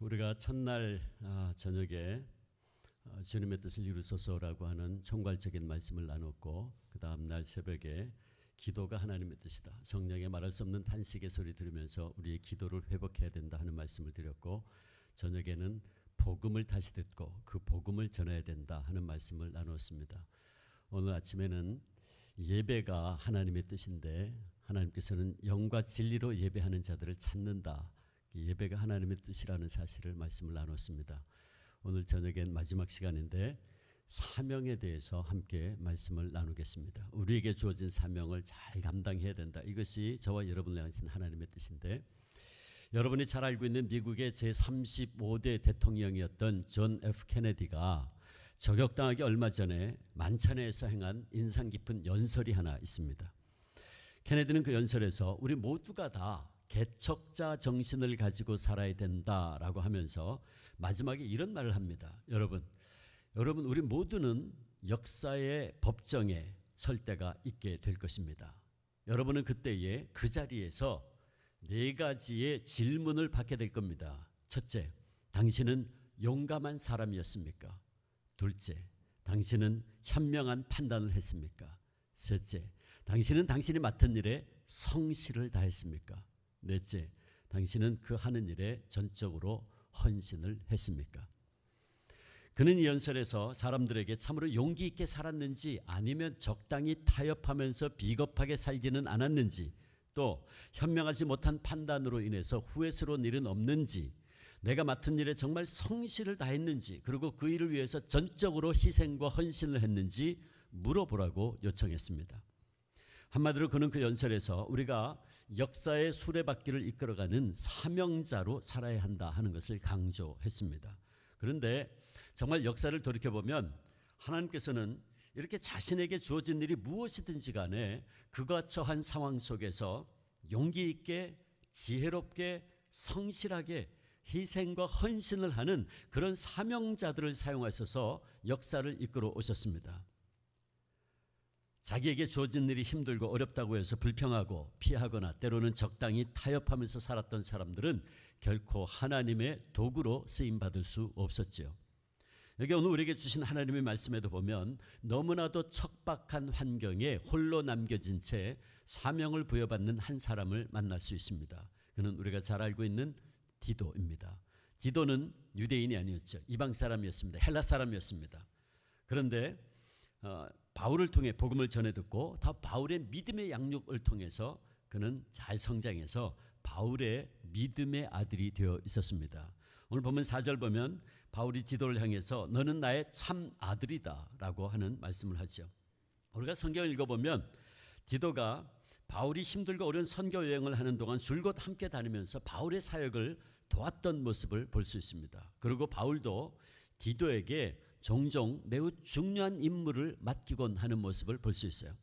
우리가 첫날 저녁에 주님의 뜻을 이루소서라고 하는 총괄적인 말씀을 나눴고, 그 다음날 새벽에 기도가 하나님의 뜻이다, 성령의 말할 수 없는 탄식의 소리 들으면서 우리의 기도를 회복해야 된다 하는 말씀을 드렸고, 저녁에는 복음을 다시 듣고 그 복음을 전해야 된다 하는 말씀을 나눴습니다. 오늘 아침에는 예배가 하나님의 뜻인데 하나님께서는 영과 진리로 예배하는 자들을 찾는다, 예배가 하나님의 뜻이라는 사실을 말씀을 나눴습니다. 오늘 저녁엔 마지막 시간인데 사명에 대해서 함께 말씀을 나누겠습니다. 우리에게 주어진 사명을 잘 감당해야 된다, 이것이 저와 여러분을 향하신 하나님의 뜻인데, 여러분이 잘 알고 있는 미국의 제35대 대통령이었던 존 F 케네디가 저격당하기 얼마 전에 만찬회에서 행한 인상 깊은 연설이 하나 있습니다. 케네디는 그 연설에서 우리 모두가 다 개척자 정신을 가지고 살아야 된다라고 하면서 마지막에 이런 말을 합니다. 여러분 우리 모두는 역사의 법정에 설 때가 있게 될 것입니다. 여러분은 그때에 그 자리에서 4가지의 질문을 받게 될 겁니다. 첫째, 당신은 용감한 사람이었습니까? 둘째, 당신은 현명한 판단을 했습니까? 셋째, 당신은 당신이 맡은 일에 성실을 다했습니까? 넷째, 당신은 그 하는 일에 전적으로 헌신을 했습니까? 그는 이 연설에서 사람들에게 참으로 용기 있게 살았는지, 아니면 적당히 타협하면서 비겁하게 살지는 않았는지, 또 현명하지 못한 판단으로 인해서 후회스러운 일은 없는지, 내가 맡은 일에 정말 성실을 다했는지, 그리고 그 일을 위해서 전적으로 희생과 헌신을 했는지 물어보라고 요청했습니다. 한마디로 그는 그 연설에서 우리가 역사의 수레바퀴를 이끌어가는 사명자로 살아야 한다 하는 것을 강조했습니다. 그런데 정말 역사를 돌이켜보면 하나님께서는 이렇게 자신에게 주어진 일이 무엇이든지 간에 그가 처한 상황 속에서 용기 있게, 지혜롭게, 성실하게 희생과 헌신을 하는 그런 사명자들을 사용하셔서 역사를 이끌어 오셨습니다. 자기에게 주어진 일이 힘들고 어렵다고 해서 불평하고 피하거나 때로는 적당히 타협하면서 살았던 사람들은 결코 하나님의 도구로 쓰임받을 수 없었죠. 여기 오늘 우리에게 주신 하나님의 말씀에도 보면 너무나도 척박한 환경에 홀로 남겨진 채 사명을 부여받는 한 사람을 만날 수 있습니다. 그는 우리가 잘 알고 있는 디도입니다. 디도는 유대인이 아니었죠. 이방 사람이었습니다. 헬라 사람이었습니다. 그런데 바울을 통해 복음을 전해 듣고 다 바울의 믿음의 양육을 통해서 그는 잘 성장해서 바울의 믿음의 아들이 되어 있었습니다. 오늘 보면 4절 보면 바울이 디도를 향해서 너는 나의 참 아들이다 라고 하는 말씀을 하죠. 우리가 성경을 읽어보면 디도가 바울이 힘들고 어려운 선교 여행을 하는 동안 줄곧 함께 다니면서 바울의 사역을 도왔던 모습을 볼 수 있습니다. 그리고 바울도 디도에게 종종 매우 중요한 임무를 맡기곤 하는 모습을 볼 수 있어요.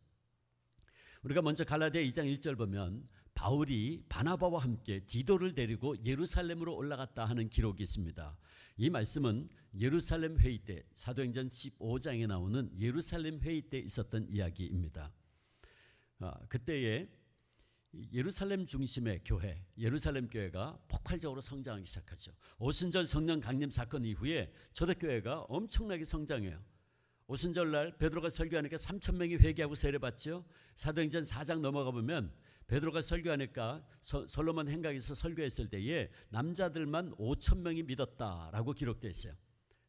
우리가 먼저 갈라디아 2장 1절 보면 바울이 바나바와 함께 디도를 데리고 예루살렘으로 올라갔다 하는 기록이 있습니다. 이 말씀은 예루살렘 회의 때, 사도행전 15장에 나오는 예루살렘 회의 때 있었던 이야기입니다. 그때에 예루살렘 중심의 교회, 예루살렘 교회가 폭발적으로 성장하기 시작하죠. 오순절 성령 강림 사건 이후에 초대교회가 엄청나게 성장해요. 오순절날 베드로가 설교하니까 3,000명이 회개하고 세례받죠. 사도행전 4장 넘어가 보면 베드로가 설교하니까 솔로몬 행각에서 설교했을 때에 남자들만 5,000명이 믿었다라고 기록되어 있어요.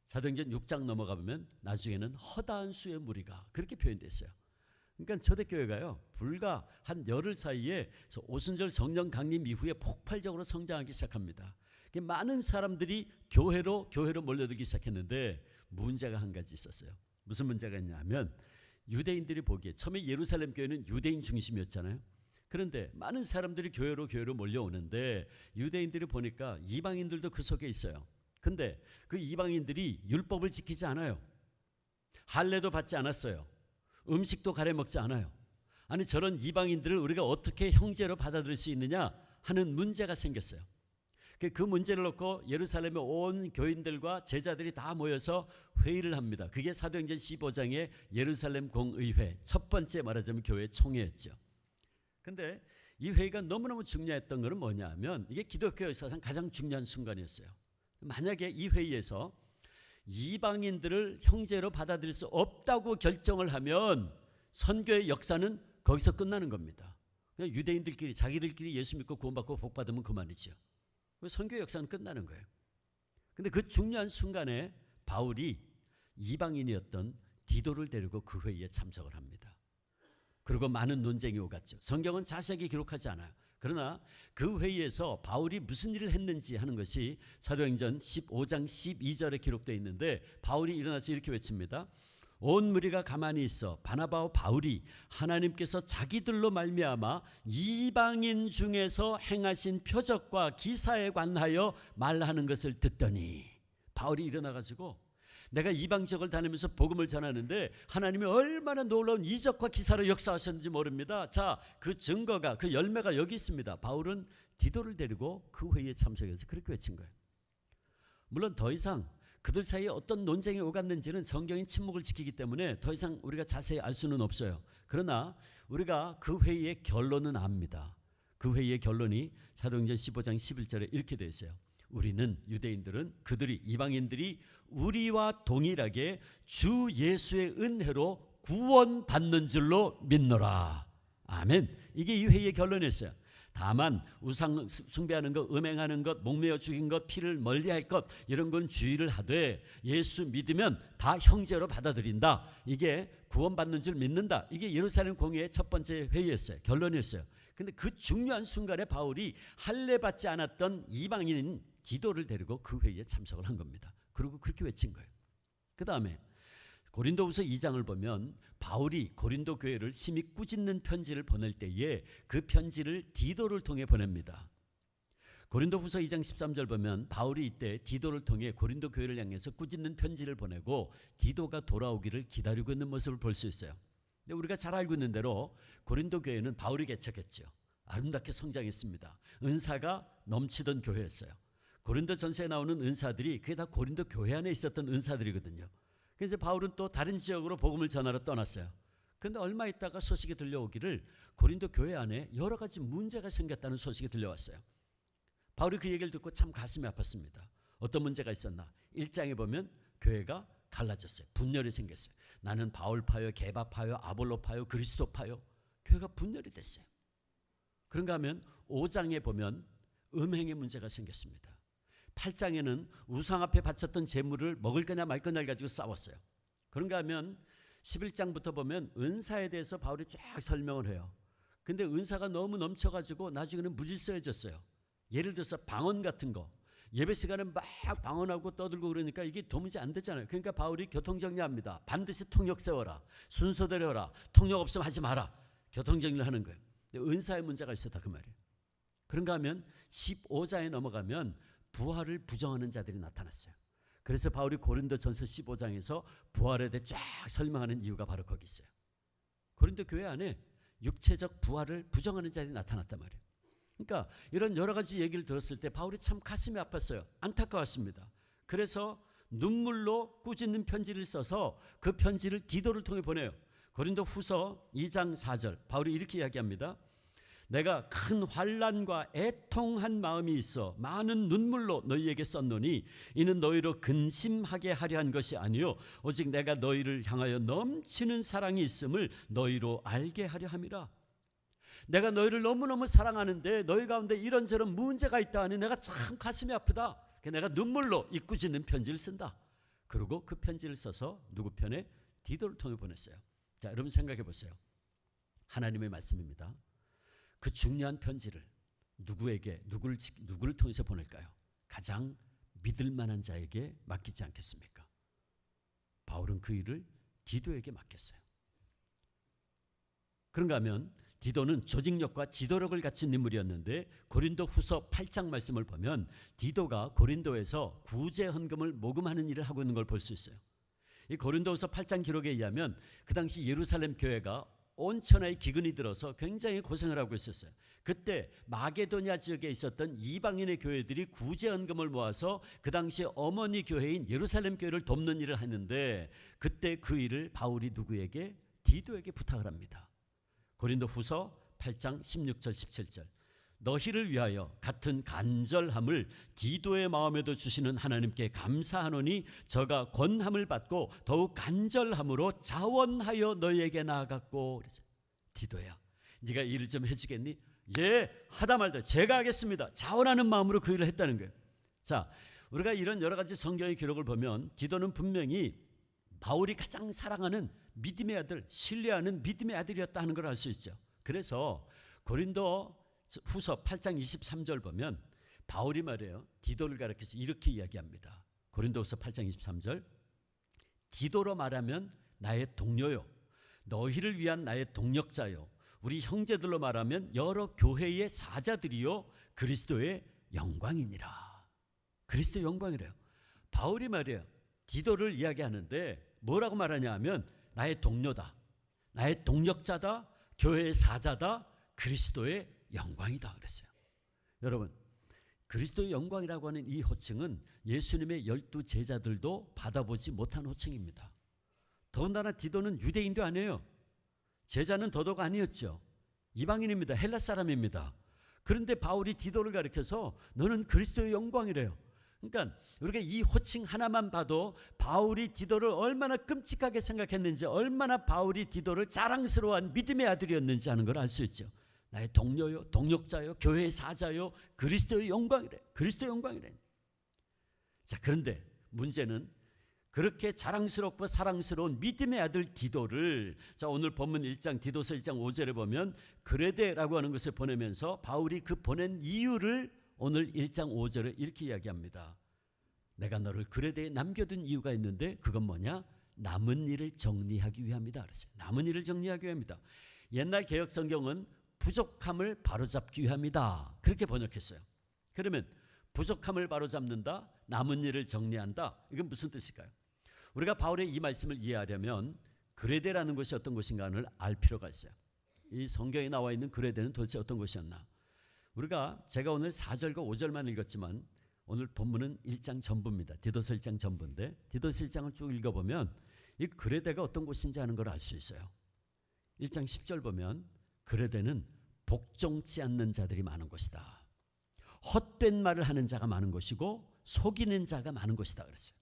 사도행전 6장 넘어가 보면 나중에는 허다한 수의 무리가, 그렇게 표현되어 있어요. 그러니까 초대교회가요, 불과 한 열흘 사이에 오순절 성령 강림 이후에 폭발적으로 성장하기 시작합니다. 많은 사람들이 교회로 몰려들기 시작했는데 문제가 한 가지 있었어요. 무슨 문제가 있냐면 유대인들이 보기에 처음에 예루살렘 교회는 유대인 중심이었잖아요. 그런데 많은 사람들이 교회로 몰려오는데 유대인들이 보니까 이방인들도 그 속에 있어요. 근데 그 이방인들이 율법을 지키지 않아요. 할례도 받지 않았어요. 음식도 가려 먹지 않아요. 아니, 저런 이방인들을 우리가 어떻게 형제로 받아들일 수 있느냐 하는 문제가 생겼어요. 그 문제를 놓고 예루살렘에 온 교인들과 제자들이 다 모여서 회의를 합니다. 그게 사도행전 15장의 예루살렘 공의회, 첫 번째 말하자면 교회 총회였죠. 근데 이 회의가 너무너무 중요했던 것은 뭐냐 하면 이게 기독교 역사상 가장 중요한 순간이었어요. 만약에 이 회의에서 이방인들을 형제로 받아들일 수 없다고 결정을 하면 선교의 역사는 거기서 끝나는 겁니다. 그냥 유대인들끼리 자기들끼리 예수 믿고 구원받고 복받으면 그만이죠. 선교의 역사는 끝나는 거예요. 근데 그 중요한 순간에 바울이 이방인이었던 디도를 데리고 그 회의에 참석을 합니다. 그리고 많은 논쟁이 오갔죠. 성경은 자세하게 기록하지 않아요. 그러나 그 회의에서 바울이 무슨 일을 했는지 하는 것이 사도행전 15장 12절에 기록되어 있는데, 바울이 일어나서 이렇게 외칩니다. 온 무리가 가만히 있어 바나바와 바울이 하나님께서 자기들로 말미암아 이방인 중에서 행하신 표적과 기사에 관하여 말하는 것을 듣더니, 바울이 일어나가지고 내가 이방 지역을 다니면서 복음을 전하는데 하나님이 얼마나 놀라운 이적과 기사로 역사하셨는지 모릅니다. 자, 그 증거가, 그 열매가 여기 있습니다. 바울은 디도를 데리고 그 회의에 참석해서 그렇게 외친 거예요. 물론 더 이상 그들 사이에 어떤 논쟁이 오갔는지는 성경이 침묵을 지키기 때문에 더 이상 우리가 자세히 알 수는 없어요. 그러나 우리가 그 회의의 결론은 압니다. 그 회의의 결론이 사도행전 15장 11절에 이렇게 되어 있어요. 우리는, 유대인들은, 그들이, 이방인들이 우리와 동일하게 주 예수의 은혜로 구원받는 줄로 믿노라. 아멘. 이게 이 회의의 결론이었어요. 다만 우상 숭배하는 것, 음행하는 것, 목매어 죽인 것, 피를 멀리할 것, 이런 건 주의를 하되 예수 믿으면 다 형제로 받아들인다. 이게 구원받는 줄 믿는다. 이게 예루살렘 공회의 첫 번째 회의였어요. 결론이었어요. 근데 그 중요한 순간에 바울이 할례받지 않았던 이방인인 디도를 데리고 그 회의에 참석을 한 겁니다. 그리고 그렇게 외친 거예요. 그 다음에 고린도후서 2장을 보면 바울이 고린도 교회를 심히 꾸짖는 편지를 보낼 때에 그 편지를 디도를 통해 보냅니다. 고린도후서 2장 13절 보면 바울이 이때 디도를 통해 고린도 교회를 향해서 꾸짖는 편지를 보내고 디도가 돌아오기를 기다리고 있는 모습을 볼 수 있어요. 근데 우리가 잘 알고 있는 대로 고린도 교회는 바울이 개척했죠. 아름답게 성장했습니다. 은사가 넘치던 교회였어요. 고린도 전서에 나오는 은사들이 그게 다 고린도 교회 안에 있었던 은사들이거든요. 그래서 바울은 또 다른 지역으로 복음을 전하러 떠났어요. 그런데 얼마 있다가 소식이 들려오기를 고린도 교회 안에 여러 가지 문제가 생겼다는 소식이 들려왔어요. 바울이 그 얘기를 듣고 참 가슴이 아팠습니다. 어떤 문제가 있었나? 1장에 보면 교회가 갈라졌어요. 분열이 생겼어요. 나는 바울파요, 게바파요, 아볼로파요, 그리스도파요. 교회가 분열이 됐어요. 그런가 하면 5장에 보면 음행의 문제가 생겼습니다. 8장에는 우상 앞에 바쳤던 제물을 먹을 거냐 말 거냐를 가지고 싸웠어요. 그런가 하면 11장부터 보면 은사에 대해서 바울이 쫙 설명을 해요. 근데 은사가 너무 넘쳐가지고 나중에는 무질서해졌어요. 예를 들어서 방언 같은 거, 예배 시간에 막 방언하고 떠들고 그러니까 이게 도무지 안 되잖아요. 그러니까 바울이 교통정리합니다. 반드시 통역 세워라, 순서대로 해라, 통역 없으면 하지 마라. 교통정리를 하는 거예요. 근데 은사의 문제가 있었다 그 말이에요. 그런가 하면 15장에 넘어가면 부활을 부정하는 자들이 나타났어요. 그래서 바울이 고린도전서 15장에서 부활에 대해 쫙 설명하는 이유가 바로 거기 있어요. 고린도 교회 안에 육체적 부활을 부정하는 자들이 나타났단 말이에요. 그러니까 이런 여러 가지 얘기를 들었을 때 바울이 참 가슴이 아팠어요. 안타까웠습니다. 그래서 눈물로 꾸짖는 편지를 써서 그 편지를 디도를 통해 보내요. 고린도 후서 2장 4절 바울이 이렇게 이야기합니다. 내가 큰 환난과 애통한 마음이 있어 많은 눈물로 너희에게 썼노니 이는 너희로 근심하게 하려 한 것이 아니요 오직 내가 너희를 향하여 넘치는 사랑이 있음을 너희로 알게 하려 함이라. 내가 너희를 너무너무 사랑하는데 너희 가운데 이런저런 문제가 있다 하니 내가 참 가슴이 아프다. 내가 눈물로 이꾸짖는 편지를 쓴다. 그리고 그 편지를 써서 누구 편에? 디도를 통해 보냈어요. 자, 여러분 생각해 보세요. 하나님의 말씀입니다. 그 중요한 편지를 누구에게, 누구를 통해서 보낼까요? 가장 믿을 만한 자에게 맡기지 않겠습니까? 바울은 그 일을 디도에게 맡겼어요. 그런가 하면 디도는 조직력과 지도력을 갖춘 인물이었는데 고린도 후서 8장 말씀을 보면 디도가 고린도에서 구제 헌금을 모금하는 일을 하고 있는 걸 볼 수 있어요. 이 고린도후서 8장 기록에 의하면 그 당시 예루살렘 교회가 온 천하의 기근이 들어서 굉장히 고생을 하고 있었어요. 그때 마게도냐 지역에 있었던 이방인의 교회들이 구제 헌금을 모아서 그 당시 어머니 교회인 예루살렘 교회를 돕는 일을 했는데 그때 그 일을 바울이 누구에게? 디도에게 부탁을 합니다. 고린도 후서 8장 16절 17절 너희를 위하여 같은 간절함을 디도의 마음에도 주시는 하나님께 감사하노니 저가 권함을 받고 더욱 간절함으로 자원하여 너희에게 나아갔고. 그래서 디도야, 네가 일을 좀 해주겠니? 예, 하다 말다 제가 하겠습니다. 자원하는 마음으로 그 일을 했다는 거예요. 자, 우리가 이런 여러 가지 성경의 기록을 보면 디도는 분명히 바울이 가장 사랑하는 믿음의 아들, 신뢰하는 믿음의 아들이었다 하는 걸 알 수 있죠. 그래서 고린도 후서 8장 23절 보면 바울이 말해요. 디도를 가리켜서 이렇게 이야기합니다. 고린도후서 8장 23절, 디도로 말하면 나의 동료요, 너희를 위한 나의 동력자요, 우리 형제들로 말하면 여러 교회의 사자들이요, 그리스도의 영광이니라. 그리스도의 영광이래요. 바울이 말해요. 디도를 이야기하는데 뭐라고 말하냐 하면 나의 동료다, 나의 동력자다, 교회의 사자다, 그리스도의 영광이다 그랬어요. 여러분, 그리스도의 영광이라고 하는 이 호칭은 예수님의 12 제자들도 받아보지 못한 호칭입니다. 더군다나 디도는 유대인도 아니에요. 제자는 더더욱 아니었죠. 이방인입니다. 헬라 사람입니다. 그런데 바울이 디도를 가리켜서 너는 그리스도의 영광이래요. 그러니까 우리가 이 호칭 하나만 봐도 바울이 디도를 얼마나 끔찍하게 생각했는지, 얼마나 바울이 디도를 자랑스러워한 믿음의 아들이었는지 하는 걸 알 수 있죠. 나의 동료요, 동력자요, 교회의 사자요, 그리스도의 영광이래. 그리스도의 영광이래. 자, 그런데 문제는 그렇게 자랑스럽고 사랑스러운 믿음의 아들 디도를, 자, 오늘 본문 1장 디도서 1장 5절에 보면 그레데라고 하는 것을 보내면서 바울이 그 보낸 이유를 오늘 1장 5절에 이렇게 이야기합니다. 내가 너를 그레데에 남겨둔 이유가 있는데 그건 뭐냐? 남은 일을 정리하기 위함이다 그랬어요. 남은 일을 정리하기 위함이다. 옛날 개역 성경은 부족함을 바로잡기 위함이다 그렇게 번역했어요. 그러면 부족함을 바로잡는다, 남은 일을 정리한다, 이건 무슨 뜻일까요? 우리가 바울의 이 말씀을 이해하려면 그레데라는 곳이 어떤 곳인가를 알 필요가 있어요. 이 성경에 나와 있는 그레데는 도대체 어떤 곳이었나? 제가 오늘 4절과 5절만 읽었지만 오늘 본문은 1장 전부입니다. 디도서 1장 전부인데 디도서 1장을 쭉 읽어보면 이 그레데가 어떤 곳인지 아는 걸 알 수 있어요. 1장 10절 보면 그레데는 복종치 않는 자들이 많은 곳이다. 헛된 말을 하는 자가 많은 곳이고 속이는 자가 많은 곳이다 그랬어요.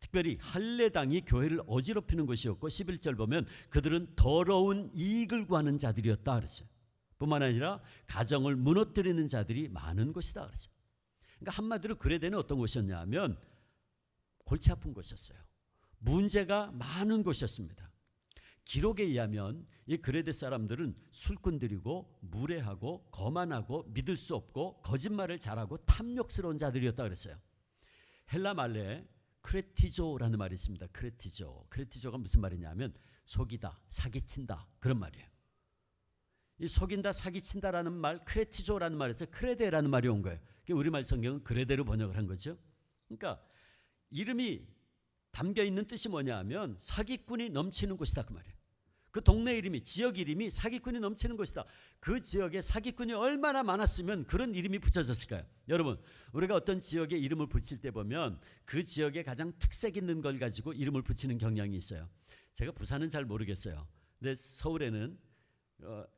특별히 할례당이 교회를 어지럽히는 것이었고 11절 보면 그들은 더러운 이익을 구하는 자들이었다 그랬어요. 뿐만 아니라 가정을 무너뜨리는 자들이 많은 곳이다 그랬어요. 그러니까 한마디로 그레데는 어떤 곳이었냐 하면 골치 아픈 곳이었어요. 문제가 많은 곳이었습니다. 기록에 의하면 이 그레데 사람들은 술꾼들이고 무례하고 거만하고 믿을 수 없고 거짓말을 잘하고 탐욕스러운 자들이었다 그랬어요. 헬라 말에 크레티조라는 말이 있습니다. 크레티조가 무슨 말이냐면 속이다, 사기친다 그런 말이에요. 이 속인다, 사기친다라는 말, 크레티조라는 말에서 크레데라는 말이 온 거예요. 우리말 성경은 그레데로 번역을 한 거죠. 그러니까 이름이 담겨 있는 뜻이 뭐냐 하면 사기꾼이 넘치는 곳이다 그 말이에요. 그 동네 이름이, 지역 이름이 사기꾼이 넘치는 곳이다. 그 지역에 사기꾼이 얼마나 많았으면 그런 이름이 붙여졌을까요? 여러분, 우리가 어떤 지역에 이름을 붙일 때 보면 그 지역에 가장 특색 있는 걸 가지고 이름을 붙이는 경향이 있어요. 제가 부산은 잘 모르겠어요. 근데 서울에는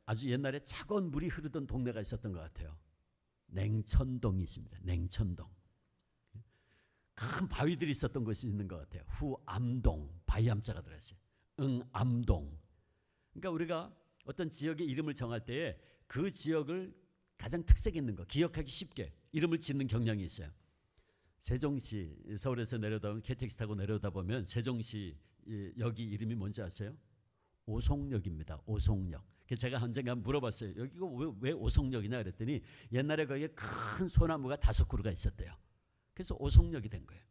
아주 옛날에 차가운 물이 흐르던 동네가 있었던 것 같아요. 냉천동이 있습니다. 냉천동. 큰 바위들이 있었던 곳이 있는 것 같아요. 후암동, 바위 함자가 들어있어요. 응암동. 그러니까 우리가 어떤 지역의 이름을 정할 때에 그 지역을 가장 특색 있는 거, 기억하기 쉽게 이름을 짓는 경향이 있어요. 세종시, 서울에서 내려다보면 KTX 타고 내려다 보면 세종시 여기 이름이 뭔지 아세요? 오송역입니다. 오송역. 제가 언젠가 물어봤어요. 여기가 왜 오송역이냐 그랬더니 옛날에 거기에 큰 소나무가 5그루가 있었대요. 그래서 오송역이 된 거예요.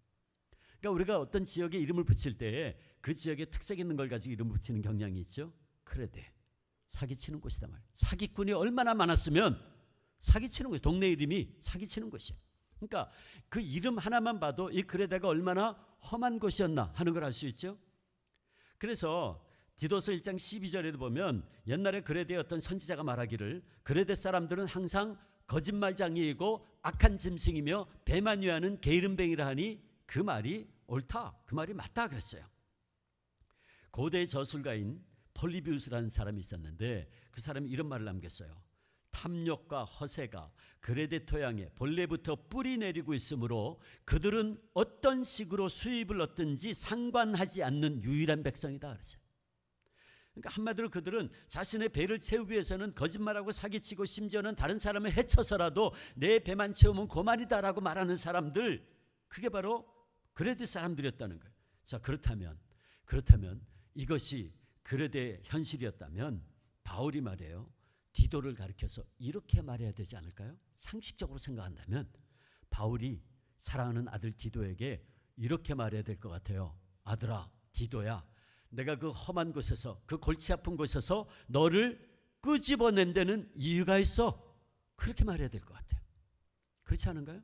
그러니까 우리가 어떤 지역에 이름을 붙일 때 그 지역에 특색 있는 걸 가지고 이름을 붙이는 경향이 있죠. 그레데, 사기치는 곳이다 말. 사기꾼이 얼마나 많았으면 사기치는 곳이, 동네 이름이 사기치는 곳이에요. 그러니까 그 이름 하나만 봐도 이 그레데가 얼마나 험한 곳이었나 하는 걸 알 수 있죠. 그래서 디도서 1장 12절에도 보면 옛날에 그레데의 어떤 선지자가 말하기를 그레데 사람들은 항상 거짓말장이이고 악한 짐승이며 배만 위하는 게으름뱅이라 하니 그 말이 옳다, 그 말이 맞다 그랬어요. 고대 저술가인 폴리비우스라는 사람이 있었는데 그 사람이 이런 말을 남겼어요. 탐욕과 허세가 그레데 토양에 본래부터 뿌리 내리고 있으므로 그들은 어떤 식으로 수입을 얻든지 상관하지 않는 유일한 백성이다 그랬어요. 그러니까 한마디로 그들은 자신의 배를 채우기 위해서는 거짓말하고 사기치고 심지어는 다른 사람을 해쳐서라도 내 배만 채우면 그만이다라고 말하는 사람들, 그게 바로 그레데 사람들이었다는 거예요. 자, 그렇다면 이것이 그레데 현실이었다면 바울이 말해요, 디도를 가리켜서 이렇게 말해야 되지 않을까요? 상식적으로 생각한다면 바울이 사랑하는 아들 디도에게 이렇게 말해야 될 것 같아요. 아들아, 디도야, 내가 그 험한 곳에서, 그 골치 아픈 곳에서 너를 끄집어낸 데는 이유가 있어. 그렇게 말해야 될 것 같아요. 그렇지 않은가요?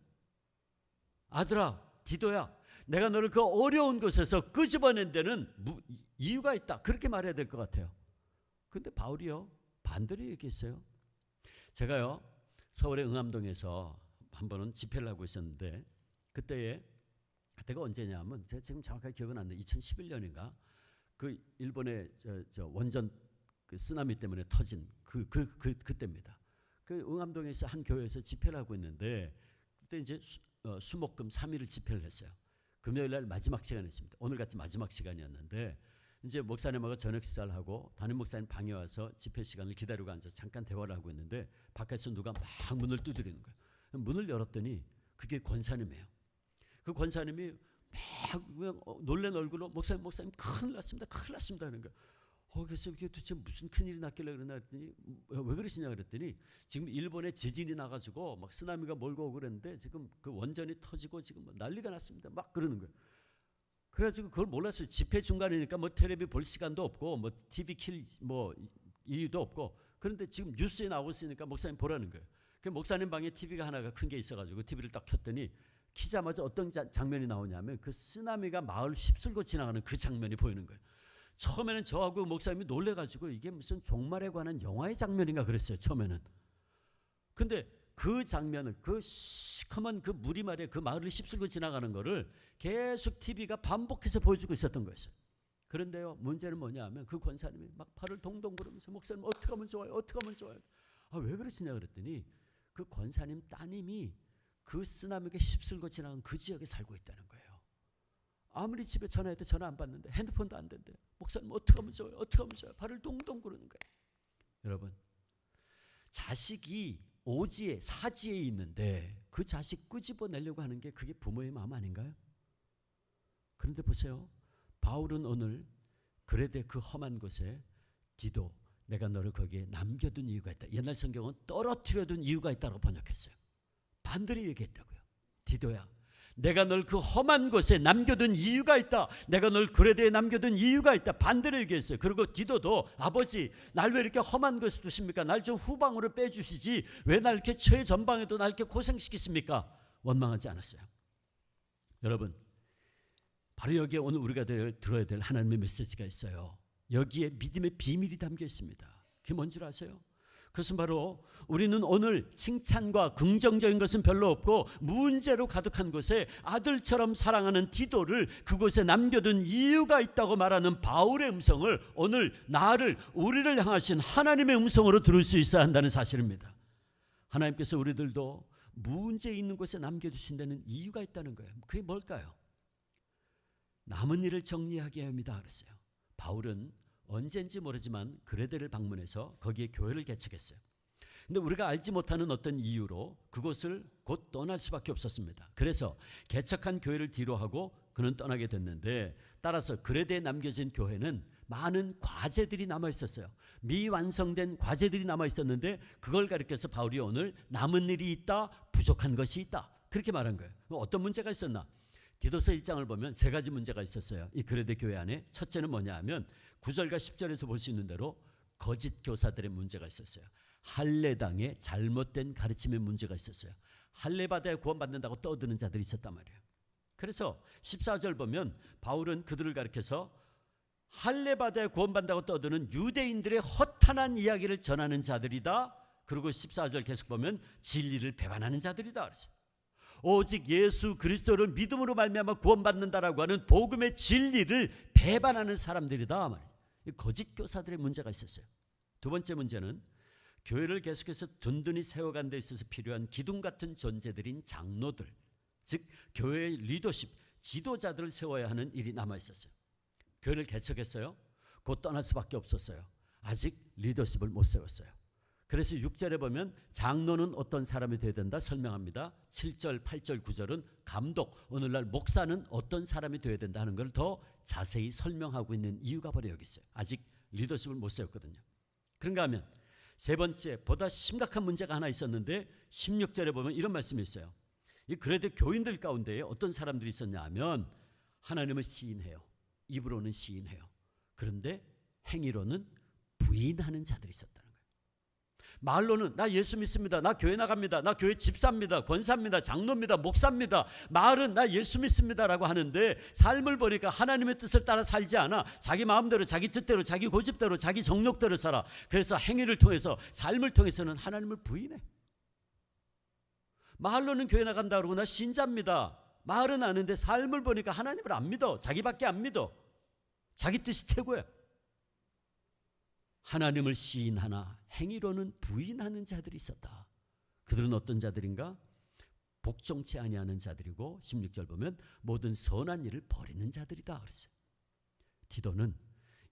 아들아, 디도야, 내가 너를 그 어려운 곳에서 끄집어낸 데는 이유가 있다. 그렇게 말해야 될 것 같아요. 근데 바울이요, 반대로 얘기했어요. 제가요, 서울의 응암동에서 한 번은 집회를 하고 있었는데, 그때가 언제냐면 제가 지금 정확하게 기억은 안 나요. 2011년인가? 그 일본의 저 원전 그 쓰나미 때문에 터진 그때입니다. 그 응암동에서 한 교회에서 집회를 하고 있는데, 그때 이제 수목금 3일을 집회를 했어요. 금요일 날 마지막 시간이었습니다. 오늘같이 마지막 시간이었는데, 이제 목사님하고 저녁 식사를 하고 담임 목사님 방에 와서 집회 시간을 기다리고 앉아서 잠깐 대화를 하고 있는데, 바깥에서 누가 막 문을 두드리는 거예요. 문을 열었더니 그게 권사님이에요. 그 권사님이 막 놀란 얼굴로 목사님 큰일 났습니다 하는 거예요. 그래서 이게 도대체 무슨 큰일이 났길래 그러나 했더니, 왜 그러시냐 그랬더니, 지금 일본에 지진이 나가지고 막 쓰나미가 몰고 오고 그랬는데 지금 그 원전이 터지고 지금 난리가 났습니다 막 그러는 거예요. 그래가지고 그걸 몰랐어요. 집회 중간이니까 뭐 텔레비 볼 시간도 없고 뭐 TV 킬 뭐 이유도 없고, 그런데 지금 뉴스에 나오고 있으니까 목사님 보라는 거예요. 그 목사님 방에 TV가 하나가 큰 게 있어가지고 TV를 딱 켰더니 키자마자 어떤 장면이 나오냐면 그 쓰나미가 마을 휩쓸고 지나가는 그 장면이 보이는 거예요. 처음에는 저하고 목사님이 놀래가지고 이게 무슨 종말에 관한 영화의 장면인가 그랬어요, 처음에는. 근데 그 장면을, 그 시커먼 그 물이 말이에요, 그 마을을 휩쓸고 지나가는 거를 계속 TV가 반복해서 보여주고 있었던 거였어요. 그런데요, 문제는 뭐냐 하면 그 권사님이 막 팔을 동동 구르면서, 목사님 어떻게 하면 좋아요, 어떻게 하면 좋아요. 왜 그러시냐 그랬더니, 그 권사님 따님이 그 쓰나미가 휩쓸고 지나간 그 지역에 살고 있다는 거예요. 아무리 집에 전화해도 전화 안 받는데, 핸드폰도 안 된대. 목사님 어떻게 하면 좋아요, 어떻게 하면 좋아요. 발을 동동 구르는 거예요. 여러분, 자식이 오지에 사지에 있는데 그 자식 끄집어내려고 하는 게 그게 부모의 마음 아닌가요? 그런데 보세요, 바울은 오늘 그레데 그 험한 곳에 디도, 내가 너를 거기에 남겨둔 이유가 있다. 옛날 성경은 떨어뜨려둔 이유가 있다고 번역했어요. 반대로 얘기했다고요. 디도야, 내가 널 그 험한 곳에 남겨둔 이유가 있다. 내가 널 그레데에 남겨둔 이유가 있다. 반대로 얘기했어요. 그리고 디도도, 아버지 날 왜 이렇게 험한 곳에 두십니까? 날 좀 후방으로 빼주시지 왜 날 이렇게 최전방에도 날 이렇게 고생시키십니까? 원망하지 않았어요. 여러분, 바로 여기에 오늘 우리가 들어야 될 하나님의 메시지가 있어요. 여기에 믿음의 비밀이 담겨 있습니다. 그게 뭔 줄 아세요? 그것은 바로 우리는 오늘 칭찬과 긍정적인 것은 별로 없고 문제로 가득한 곳에 아들처럼 사랑하는 디도를 그곳에 남겨둔 이유가 있다고 말하는 바울의 음성을 오늘 우리를 향하신 하나님의 음성으로 들을 수 있어야 한다는 사실입니다. 하나님께서 우리들도 문제 있는 곳에 남겨두신 데는 이유가 있다는 거예요. 그게 뭘까요? 남은 일을 정리하게 합니다 그랬어요. 바울은 언젠지 모르지만 그레데를 방문해서 거기에 교회를 개척했어요. 근데 우리가 알지 못하는 어떤 이유로 그곳을 곧 떠날 수밖에 없었습니다. 그래서 개척한 교회를 뒤로하고 그는 떠나게 됐는데, 따라서 그레데에 남겨진 교회는 많은 과제들이 남아있었어요. 미완성된 과제들이 남아있었는데, 그걸 가리켜서 바울이 오늘 남은 일이 있다, 부족한 것이 있다, 그렇게 말한 거예요. 어떤 문제가 있었나? 디도서 1장을 보면 세 가지 문제가 있었어요. 이 그레데 교회 안에. 첫째는 뭐냐 하면 9절과 10절에서 볼 수 있는 대로 거짓 교사들의 문제가 있었어요. 할례당의 잘못된 가르침의 문제가 있었어요. 할례받아야 구원받는다고 떠드는 자들이 있었단 말이에요. 그래서 14절 보면 바울은 그들을 가리켜서 할례받아야 구원받는다고 떠드는 유대인들의 허탄한 이야기를 전하는 자들이다. 그리고 14절 계속 보면 진리를 배반하는 자들이다 그랬어요. 오직 예수 그리스도를 믿음으로 말미암아 구원받는다라고 하는 복음의 진리를 배반하는 사람들이다 말이에요. 거짓 교사들의 문제가 있었어요. 두 번째 문제는 교회를 계속해서 든든히 세워가는 데 있어서 필요한 기둥 같은 존재들인 장로들, 즉 교회의 리더십, 지도자들을 세워야 하는 일이 남아 있었어요. 교회를 개척했어요. 곧 떠날 수밖에 없었어요. 아직 리더십을 못 세웠어요. 그래서 6절에 보면 장로는 어떤 사람이 되어야 된다 설명합니다. 7절, 8절, 9절은 감독, 오늘날 목사는 어떤 사람이 되어야 된다 하는 걸 더 자세히 설명하고 있는 이유가 바로 여기 있어요. 아직 리더십을 못 세웠거든요. 그런가 하면 세 번째, 보다 심각한 문제가 하나 있었는데 16절에 보면 이런 말씀이 있어요. 이 그레데 교인들 가운데 어떤 사람들이 있었냐 하면 하나님을 시인해요. 입으로는 시인해요. 그런데 행위로는 부인하는 자들이 있었다는 거예요. 말로는 나 예수 믿습니다. 나 교회 나갑니다. 나 교회 집사입니다. 권사입니다. 장로입니다. 목사입니다. 말은 나 예수 믿습니다라고 하는데 삶을 보니까 하나님의 뜻을 따라 살지 않아. 자기 마음대로, 자기 뜻대로, 자기 고집대로, 자기 정욕대로 살아. 그래서 행위를 통해서, 삶을 통해서는 하나님을 부인해. 말로는 교회 나간다 그러고 나 신자입니다. 말은 아는데 삶을 보니까 하나님을 안 믿어. 자기밖에 안 믿어. 자기 뜻이 최고야. 하나님을 시인하나 행위로는 부인하는 자들이 있었다. 그들은 어떤 자들인가? 복종치 아니하는 자들이고 16절 보면 모든 선한 일을 버리는 자들이다 그랬어요. 디도는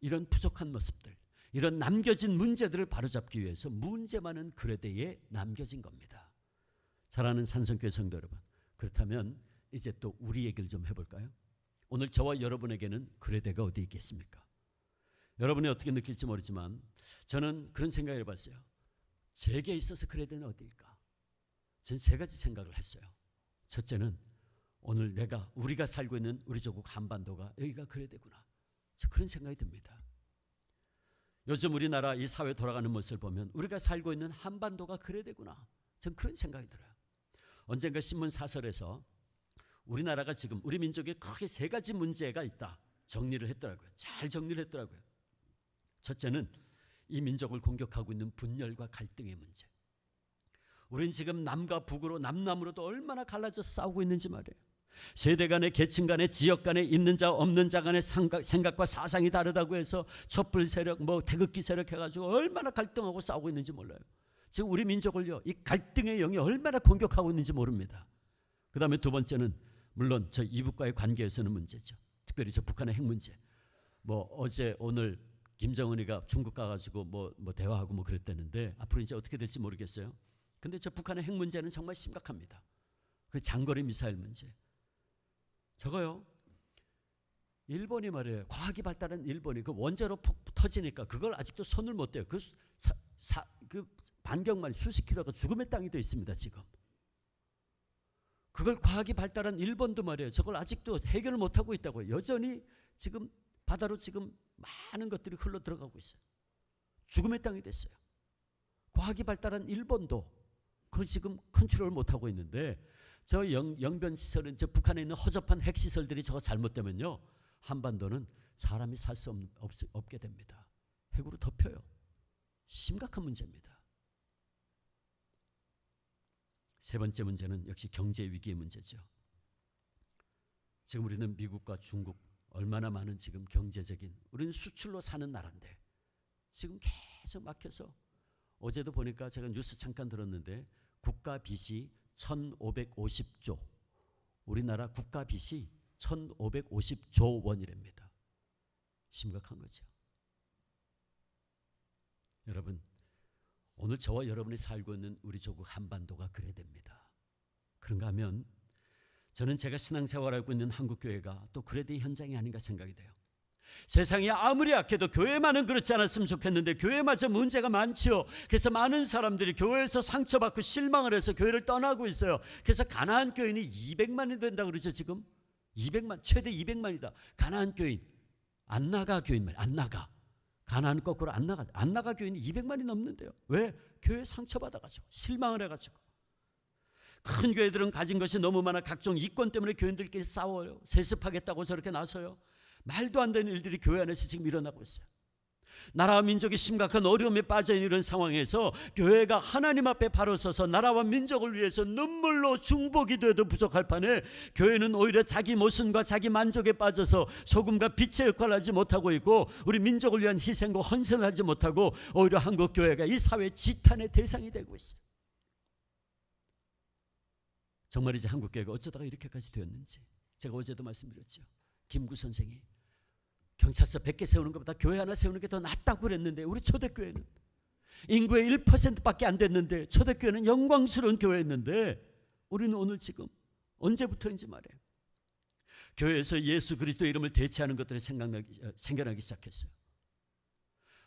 이런 부족한 모습들, 이런 남겨진 문제들을 바로잡기 위해서 문제 많은 그레데에 남겨진 겁니다. 사랑하는 산성교회 성도 여러분, 그렇다면 이제 또 우리 얘기를 좀 해볼까요? 오늘 저와 여러분에게는 그레데가 어디 있겠습니까? 여러분이 어떻게 느낄지 모르지만 저는 그런 생각을 해봤어요. 제게 있어서 그레데는 어디일까? 저는 세 가지 생각을 했어요. 첫째는 오늘 우리가 살고 있는 우리 조국 한반도가 여기가 그레데구나. 저 그런 생각이 듭니다. 요즘 우리나라 이 사회 돌아가는 모습을 보면 우리가 살고 있는 한반도가 그레데구나. 전 그런 생각이 들어요. 언젠가 신문 사설에서 우리나라가 지금 우리 민족에 크게 세 가지 문제가 있다 정리를 했더라고요. 잘 정리를 했더라고요. 첫째는 이 민족을 공격하고 있는 분열과 갈등의 문제. 우리는 지금 남과 북으로 남남으로도 얼마나 갈라져서 싸우고 있는지 말이에요. 세대 간의, 계층 간의, 지역 간의, 있는 자 없는 자 간의 생각과 사상이 다르다고 해서 촛불 세력, 태극기 세력 해가지고 얼마나 갈등하고 싸우고 있는지 몰라요. 지금 우리 민족을요, 이 갈등의 영이 얼마나 공격하고 있는지 모릅니다. 그 다음에 두 번째는 물론 저 이북과의 관계에서는 문제죠. 특별히 저 북한의 핵 문제. 어제 오늘 김정은이가 중국 가가지고 대화하고 그랬다는데 앞으로 이제 어떻게 될지 모르겠어요. 근데 저 북한의 핵 문제는 정말 심각합니다. 그 장거리 미사일 문제. 저거요. 일본이 말이에요. 과학이 발달한 일본이 그 원자로 폭 터지니까 그걸 아직도 손을 못 대요. 그 반경만 수십 킬로가 죽음의 땅이 되어 있습니다. 지금. 그걸 과학이 발달한 일본도 말이에요. 저걸 아직도 해결을 못하고 있다고요. 여전히 지금 바다로 지금 많은 것들이 흘러 들어가고 있어요. 죽음의 땅이 됐어요. 과학이 발달한 일본도 그걸 지금 컨트롤 못하고 있는데 저 영변시설은 저 북한에 있는 허접한 핵시설들이 저거 잘못되면요. 한반도는 사람이 살 수 없게 됩니다. 핵으로 덮여요. 심각한 문제입니다. 세 번째 문제는 역시 경제 위기의 문제죠. 지금 우리는 미국과 중국 얼마나 많은 지금 경제적인 우리는 수출로 사는 나라인데 지금 계속 막혀서 어제도 보니까 제가 뉴스 잠깐 들었는데 국가 빚이 1,550조 우리나라 국가 빚이 1,550조 원이랍니다. 심각한 거죠. 여러분 오늘 저와 여러분이 살고 있는 우리 조국 한반도가 그래야 됩니다. 그런가 하면 저는 제가 신앙생활하고 있는 한국교회가 또 그래야 될 현장이 아닌가 생각이 돼요. 세상이 아무리 약해도 교회만은 그렇지 않았으면 좋겠는데 교회마저 문제가 많죠. 그래서 많은 사람들이 교회에서 상처받고 실망을 해서 교회를 떠나고 있어요. 그래서 가나안 교인이 200만이 된다고 그러죠. 지금 200만, 최대 200만이다. 가나안 교인 안 나가 교인 말이에요. 안 나가. 가나안 거꾸로 안 나가 교인이 200만이 넘는데요. 왜? 교회 상처받아가지고 실망을 해가지고. 큰 교회들은 가진 것이 너무 많아 각종 이권 때문에 교인들끼리 싸워요. 세습하겠다고 저렇게 나서요. 말도 안 되는 일들이 교회 안에서 지금 일어나고 있어요. 나라와 민족이 심각한 어려움에 빠져 있는 이런 상황에서 교회가 하나님 앞에 바로 서서 나라와 민족을 위해서 눈물로 중보기 도해도 부족할 판에 교회는 오히려 자기 모순과 자기 만족에 빠져서 소금과 빛의 역할을 하지 못하고 있고, 우리 민족을 위한 희생과 헌신을 하지 못하고 오히려 한국 교회가 이 사회 지탄의 대상이 되고 있어요. 정말 이제 한국 교회가 어쩌다가 이렇게까지 되었는지. 제가 어제도 말씀드렸죠. 김구 선생이 경찰서 100개 세우는 것보다 교회 하나 세우는 게 더 낫다고 그랬는데, 우리 초대교회는 인구의 1%밖에 안 됐는데, 초대교회는 영광스러운 교회였는데, 우리는 오늘 지금 언제부터인지 말이에요, 교회에서 예수 그리스도의 이름을 대체하는 것들이 생겨나기 시작했어요.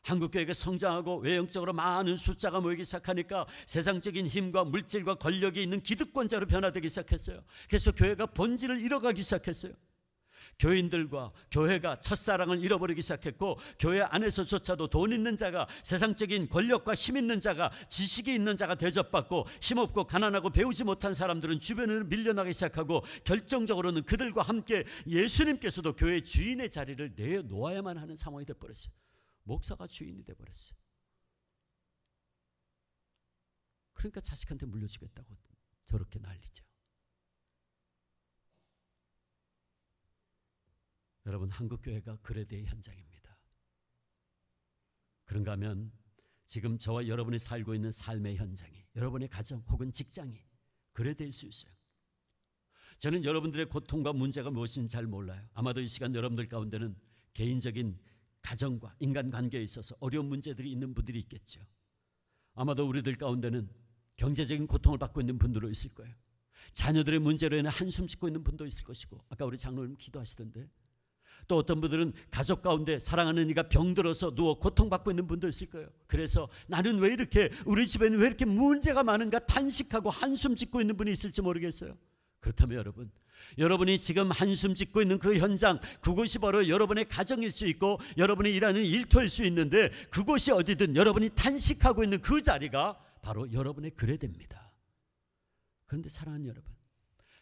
한국교회가 성장하고 외형적으로 많은 숫자가 모이기 시작하니까 세상적인 힘과 물질과 권력이 있는 기득권자로 변화되기 시작했어요. 그래서 교회가 본질을 잃어가기 시작했어요. 교인들과 교회가 첫사랑을 잃어버리기 시작했고, 교회 안에서조차도 돈 있는 자가, 세상적인 권력과 힘 있는 자가, 지식이 있는 자가 대접받고, 힘없고 가난하고 배우지 못한 사람들은 주변으로 밀려나기 시작하고, 결정적으로는 그들과 함께 예수님께서도 교회 주인의 자리를 내놓아야만 하는 상황이 되어버렸어요. 목사가 주인이 되어버렸어요. 그러니까 자식한테 물려주겠다고 저렇게 난리죠. 여러분, 한국교회가 그레데의 현장입니다. 그런가 하면 지금 저와 여러분이 살고 있는 삶의 현장이, 여러분의 가정 혹은 직장이 그레데일 수 있어요. 저는 여러분들의 고통과 문제가 무엇인지 잘 몰라요. 아마도 이 시간 여러분들 가운데는 개인적인 가정과 인간관계에 있어서 어려운 문제들이 있는 분들이 있겠죠. 아마도 우리들 가운데는 경제적인 고통을 받고 있는 분들도 있을 거예요. 자녀들의 문제로 인해 한숨 짓고 있는 분도 있을 것이고, 아까 우리 장로님 기도하시던데, 또 어떤 분들은 가족 가운데 사랑하는 이가 병들어서 누워 고통받고 있는 분도 있을 거예요. 그래서 나는 왜 이렇게, 우리 집에는 왜 이렇게 문제가 많은가 탄식하고 한숨 짓고 있는 분이 있을지 모르겠어요. 그렇다면 여러분, 여러분이 지금 한숨 짓고 있는 그 현장, 그곳이 바로 여러분의 가정일 수 있고 여러분이 일하는 일터일 수 있는데, 그곳이 어디든 여러분이 탄식하고 있는 그 자리가 바로 여러분의 그레데입니다. 그런데 사랑하는 여러분,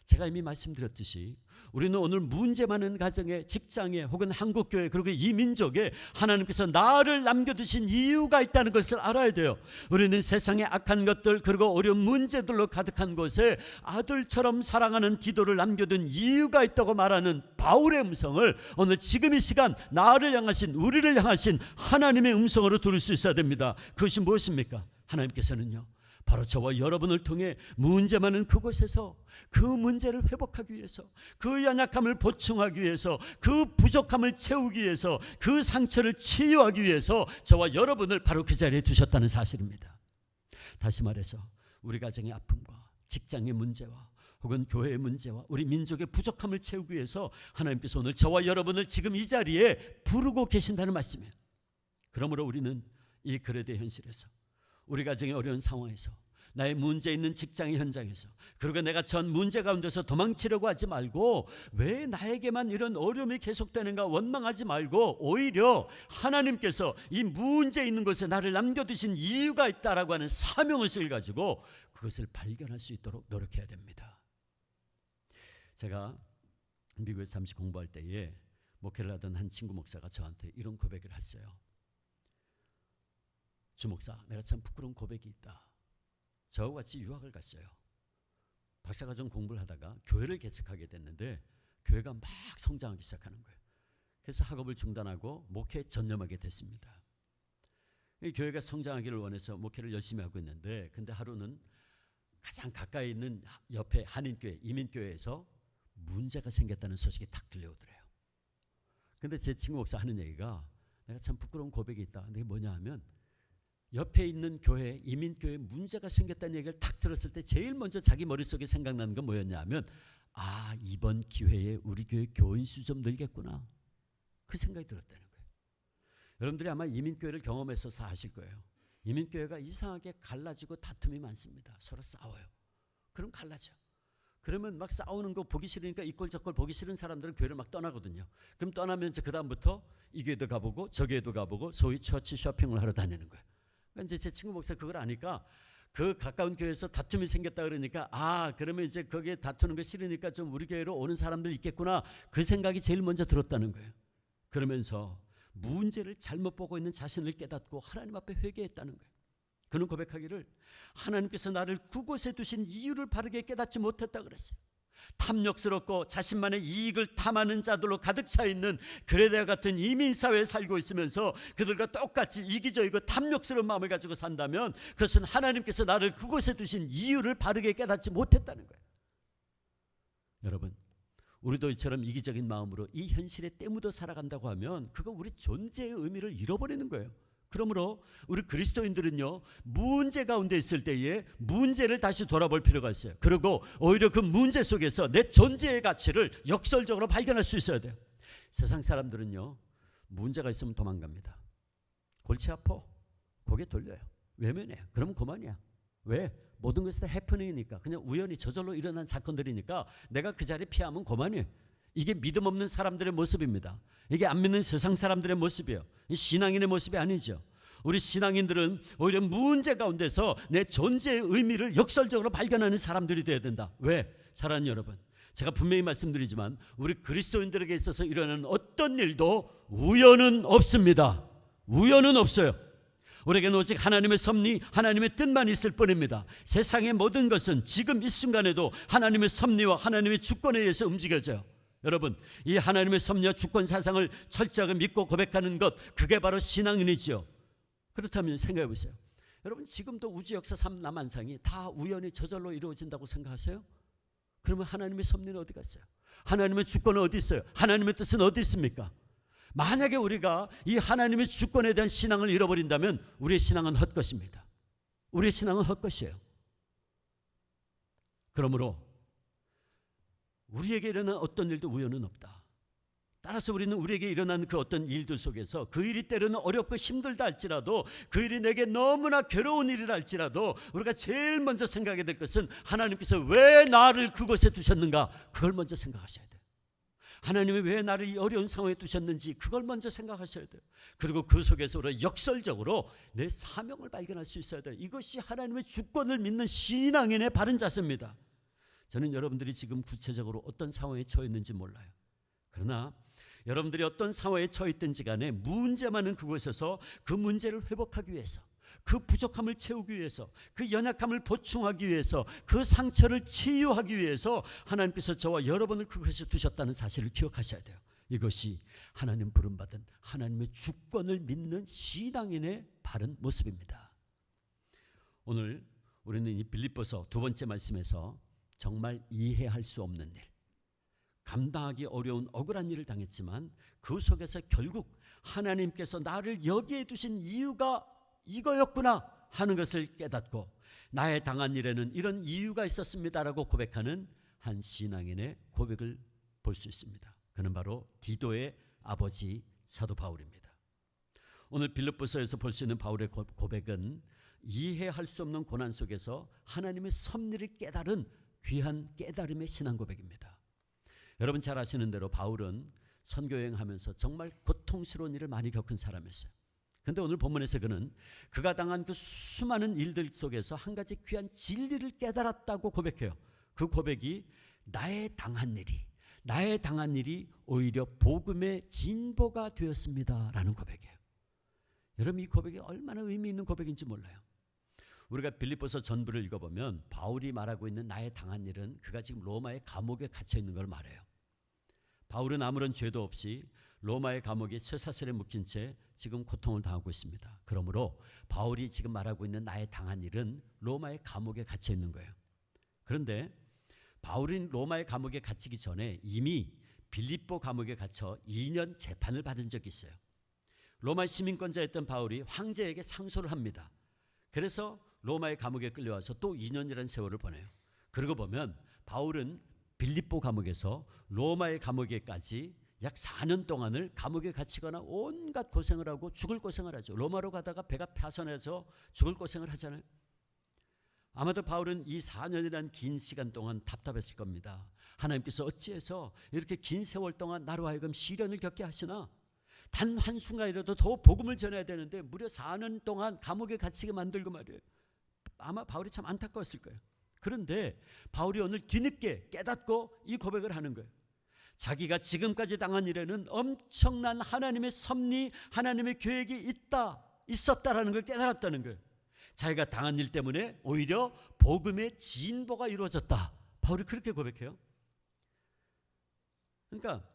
제가 이미 말씀드렸듯이 우리는 오늘 문제 많은 가정에, 직장에, 혹은 한국교회, 그리고 이 민족에 하나님께서 나를 남겨두신 이유가 있다는 것을 알아야 돼요. 우리는 세상의 악한 것들, 그리고 어려운 문제들로 가득한 곳에 아들처럼 사랑하는 디도를 남겨둔 이유가 있다고 말하는 바울의 음성을 오늘 지금 이 시간 나를 향하신, 우리를 향하신 하나님의 음성으로 들을 수 있어야 됩니다. 그것이 무엇입니까? 하나님께서는요, 바로 저와 여러분을 통해 문제 많은 그곳에서 그 문제를 회복하기 위해서, 그 연약함을 보충하기 위해서, 그 부족함을 채우기 위해서, 그 상처를 치유하기 위해서 저와 여러분을 바로 그 자리에 두셨다는 사실입니다. 다시 말해서 우리 가정의 아픔과 직장의 문제와 혹은 교회의 문제와 우리 민족의 부족함을 채우기 위해서 하나님께서 오늘 저와 여러분을 지금 이 자리에 부르고 계신다는 말씀이에요. 그러므로 우리는 이 그레데 현실에서, 우리 가정의 어려운 상황에서, 나의 문제 있는 직장의 현장에서, 그리고 내가 전 문제 가운데서 도망치려고 하지 말고, 왜 나에게만 이런 어려움이 계속되는가 원망하지 말고, 오히려 하나님께서 이 문제 있는 곳에 나를 남겨두신 이유가 있다라고 하는 사명의식을 가지고 그것을 발견할 수 있도록 노력해야 됩니다. 제가 미국에서 잠시 공부할 때에 목회를 하던 한 친구 목사가 저한테 이런 고백을 했어요. 주 목사, 내가 참 부끄러운 고백이 있다. 저와 같이 유학을 갔어요. 박사과정 공부를 하다가 교회를 개척하게 됐는데 교회가 막 성장하기 시작하는 거예요. 그래서 학업을 중단하고 목회에 전념하게 됐습니다. 교회가 성장하기를 원해서 목회를 열심히 하고 있는데, 근데 하루는 가장 가까이 있는 옆에 한인교회, 이민교회에서 문제가 생겼다는 소식이 딱 들려오더래요. 근데 제 친구 목사 하는 얘기가, 내가 참 부끄러운 고백이 있다. 근데 뭐냐 하면, 옆에 있는 교회, 이민교회에 문제가 생겼다는 얘기를 딱 들었을 때 제일 먼저 자기 머릿속에 생각나는 건 뭐였냐 하면, 아, 이번 기회에 우리 교회 교인 수 좀 늘겠구나, 그 생각이 들었다는 거예요. 여러분들이 아마 이민교회를 경험해서 아실 거예요. 이민교회가 이상하게 갈라지고 다툼이 많습니다. 서로 싸워요. 그럼 갈라져. 그러면 막 싸우는 거 보기 싫으니까 이꼴 저꼴 보기 싫은 사람들은 교회를 막 떠나거든요. 그럼 떠나면 이제 그 다음부터 이 교회도 가보고 저 교회도 가보고 소위 처치 쇼핑을 하러 다니는 거예요. 이제 제 친구 목사 그걸 아니까, 그 가까운 교회에서 다툼이 생겼다 그러니까, 아, 그러면 이제 거기에 다투는 거 싫으니까 좀 우리 교회로 오는 사람들 있겠구나, 그 생각이 제일 먼저 들었다는 거예요. 그러면서 문제를 잘못 보고 있는 자신을 깨닫고 하나님 앞에 회개했다는 거예요. 그는 고백하기를 하나님께서 나를 그곳에 두신 이유를 바르게 깨닫지 못했다 그랬어요. 탐욕스럽고 자신만의 이익을 탐하는 자들로 가득 차 있는 그레데 같은 이민사회에 살고 있으면서 그들과 똑같이 이기적이고 탐욕스러운 마음을 가지고 산다면 그것은 하나님께서 나를 그곳에 두신 이유를 바르게 깨닫지 못했다는 거예요. 여러분, 우리도 이처럼 이기적인 마음으로 이 현실에 때묻어 살아간다고 하면 그거 우리 존재의 의미를 잃어버리는 거예요. 그러므로 우리 그리스도인들은요, 문제 가운데 있을 때에 문제를 다시 돌아볼 필요가 있어요. 그리고 오히려 그 문제 속에서 내 존재의 가치를 역설적으로 발견할 수 있어야 돼요. 세상 사람들은요, 문제가 있으면 도망갑니다. 골치 아파, 고개 돌려요, 외면해요. 그러면 그만이야. 왜? 모든 것이 다 해프닝이니까, 그냥 우연히 저절로 일어난 사건들이니까 내가 그 자리에 피하면 그만이에요. 이게 믿음 없는 사람들의 모습입니다. 이게 안 믿는 세상 사람들의 모습이에요. 신앙인의 모습이 아니죠. 우리 신앙인들은 오히려 문제 가운데서 내 존재의 의미를 역설적으로 발견하는 사람들이 되어야 된다. 왜? 사랑하는 여러분, 제가 분명히 말씀드리지만 우리 그리스도인들에게 있어서 일어나는 어떤 일도 우연은 없습니다. 우연은 없어요. 우리에게는 오직 하나님의 섭리, 하나님의 뜻만 있을 뿐입니다. 세상의 모든 것은 지금 이 순간에도 하나님의 섭리와 하나님의 주권에 의해서 움직여져요. 여러분, 이 하나님의 섭리와 주권 사상을 철저하게 믿고 고백하는 것, 그게 바로 신앙인이지요. 그렇다면 생각해 보세요. 여러분, 지금도 우주 역사 3남한상이 다 우연히 저절로 이루어진다고 생각하세요? 그러면 하나님의 섭리는 어디 갔어요? 하나님의 주권은 어디 있어요? 하나님의 뜻은 어디 있습니까? 만약에 우리가 이 하나님의 주권에 대한 신앙을 잃어버린다면 우리의 신앙은 헛것입니다. 우리의 신앙은 헛것이에요. 그러므로 우리에게 일어난 어떤 일도 우연은 없다. 따라서 우리는 우리에게 일어난 그 어떤 일들 속에서 그 일이 때로는 어렵고 힘들다 할지라도, 그 일이 내게 너무나 괴로운 일이라 할지라도 우리가 제일 먼저 생각해야 될 것은 하나님께서 왜 나를 그곳에 두셨는가, 그걸 먼저 생각하셔야 돼요. 하나님이 왜 나를 이 어려운 상황에 두셨는지 그걸 먼저 생각하셔야 돼요. 그리고 그 속에서 우리가 역설적으로 내 사명을 발견할 수 있어야 돼요. 이것이 하나님의 주권을 믿는 신앙인의 바른 자세입니다. 저는 여러분들이 지금 구체적으로 어떤 상황에 처해 있는지 몰라요. 그러나 여러분들이 어떤 상황에 처해 있든지 간에 문제 많은 그곳에서 그 문제를 회복하기 위해서, 그 부족함을 채우기 위해서, 그 연약함을 보충하기 위해서, 그 상처를 치유하기 위해서 하나님께서 저와 여러분을 그곳에 두셨다는 사실을 기억하셔야 돼요. 이것이 하나님 부름받은 하나님의 주권을 믿는 신앙인의 바른 모습입니다. 오늘 우리는 이 빌립보서 두 번째 말씀에서 정말 이해할 수 없는 일, 감당하기 어려운 억울한 일을 당했지만 그 속에서 결국 하나님께서 나를 여기에 두신 이유가 이거였구나 하는 것을 깨닫고, 나의 당한 일에는 이런 이유가 있었습니다라고 고백하는 한 신앙인의 고백을 볼 수 있습니다. 그는 바로 디도의 아버지 사도 바울입니다. 오늘 빌립보서에서 볼 수 있는 바울의 고백은 이해할 수 없는 고난 속에서 하나님의 섭리를 깨달은 귀한 깨달음의 신앙 고백입니다. 여러분 잘 아시는 대로 바울은 선교여행하면서 정말 고통스러운 일을 많이 겪은 사람이었어요. 그런데 오늘 본문에서 그는 그가 당한 그 수많은 일들 속에서 한 가지 귀한 진리를 깨달았다고 고백해요. 그 고백이 나의 당한 일이 오히려 복음의 진보가 되었습니다 라는 고백이에요. 여러분, 이 고백이 얼마나 의미 있는 고백인지 몰라요. 우리가 빌립보서 전부를 읽어보면 바울이 말하고 있는 나의 당한 일은 그가 지금 로마의 감옥에 갇혀 있는 걸 말해요. 바울은 아무런 죄도 없이 로마의 감옥에 쇠사슬에 묶인 채 지금 고통을 당하고 있습니다. 그러므로 바울이 지금 말하고 있는 나의 당한 일은 로마의 감옥에 갇혀 있는 거예요. 그런데 바울은 로마의 감옥에 갇히기 전에 이미 빌립보 감옥에 갇혀 2년 재판을 받은 적이 있어요. 로마 시민권자였던 바울이 황제에게 상소를 합니다. 그래서 로마의 감옥에 끌려와서 또 2년이라는 세월을 보내요. 그러고 보면 바울은 빌립보 감옥에서 로마의 감옥에까지 약 4년 동안을 감옥에 갇히거나 온갖 고생을 하고 죽을 고생을 하죠. 로마로 가다가 배가 파손해서 죽을 고생을 하잖아요. 아마도 바울은 이 4년이라는 긴 시간 동안 답답했을 겁니다. 하나님께서 어찌해서 이렇게 긴 세월 동안 나로 하여금 시련을 겪게 하시나? 단 한순간이라도 더 복음을 전해야 되는데 무려 4년 동안 감옥에 갇히게 만들고 말이에요. 아마 바울이 참 안타까웠을 거예요. 그런데 바울이 오늘 뒤늦게 깨닫고 이 고백을 하는 거예요. 자기가 지금까지 당한 일에는 엄청난 하나님의 섭리, 하나님의 계획이 있었다라는 걸 깨달았다는 거예요. 자기가 당한 일 때문에 오히려 복음의 진보가 이루어졌다. 바울이 그렇게 고백해요. 그러니까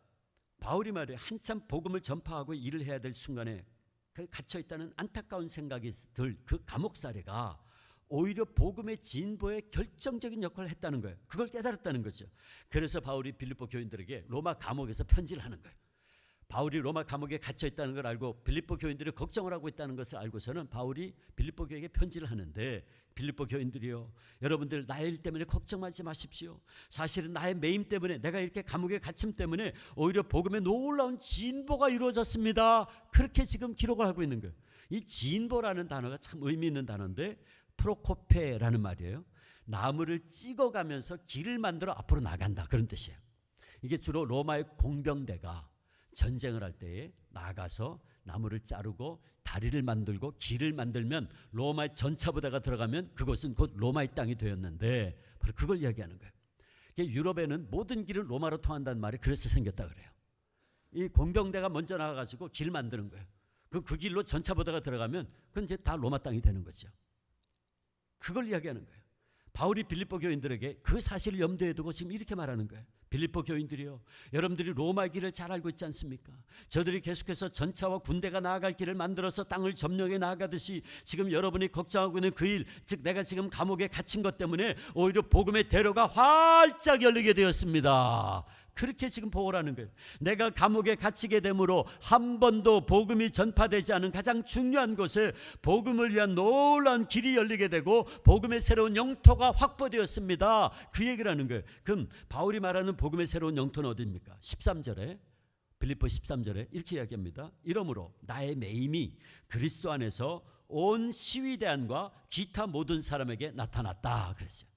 바울이 말이에요. 한참 복음을 전파하고 일을 해야 될 순간에 갇혀있다는 안타까운 생각이 들 그 감옥 사례가 오히려 복음의 진보에 결정적인 역할을 했다는 거예요. 그걸 깨달았다는 거죠. 그래서 바울이 빌립보 교인들에게 로마 감옥에서 편지를 하는 거예요. 바울이 로마 감옥에 갇혀 있다는 걸 알고 빌립보 교인들이 걱정을 하고 있다는 것을 알고서는 바울이 빌립보 교회에게 편지를 하는데, 빌립보 교인들이요, 여러분들 나의 일 때문에 걱정하지 마십시오. 사실은 나의 매임 때문에, 내가 이렇게 감옥에 갇힘 때문에 오히려 복음의 놀라운 진보가 이루어졌습니다. 그렇게 지금 기록을 하고 있는 거예요. 이 진보라는 단어가 참 의미 있는 단어인데, 프로코페라는 말이에요. 나무를 찍어가면서 길을 만들어 앞으로 나간다, 그런 뜻이에요. 이게 주로 로마의 공병대가 전쟁을 할 때에 나가서 나무를 자르고 다리를 만들고 길을 만들면 로마의 전차부대가 들어가면 그것은 곧 로마의 땅이 되었는데, 바로 그걸 이야기하는 거예요. 유럽에는 모든 길은 로마로 통한다는 말이 그래서 생겼다 그래요. 이 공병대가 먼저 나가가지고 길 만드는 거예요. 그 길로 전차부대가 들어가면 그건 이제 다 로마 땅이 되는 거죠. 그걸 이야기하는 거예요. 바울이 빌립보 교인들에게 그 사실을 염두에 두고 지금 이렇게 말하는 거예요. 빌립보 교인들이요, 여러분들이 로마 길을 잘 알고 있지 않습니까? 저들이 계속해서 전차와 군대가 나아갈 길을 만들어서 땅을 점령해 나아가듯이 지금 여러분이 걱정하고 있는 그 일, 즉 내가 지금 감옥에 갇힌 것 때문에 오히려 복음의 대로가 활짝 열리게 되었습니다. 그렇게 지금 보호라는 거예요. 내가 감옥에 갇히게 되므로 한 번도 복음이 전파되지 않은 가장 중요한 곳에 복음을 위한 놀라운 길이 열리게 되고 복음의 새로운 영토가 확보되었습니다. 그 얘기를 하는 거예요. 그럼 바울이 말하는 복음의 새로운 영토는 어디입니까? 13절에, 빌립보 13절에 이렇게 이야기합니다. 이러므로 나의 매임이 그리스도 안에서 온 시위대안과 기타 모든 사람에게 나타났다 그랬어요.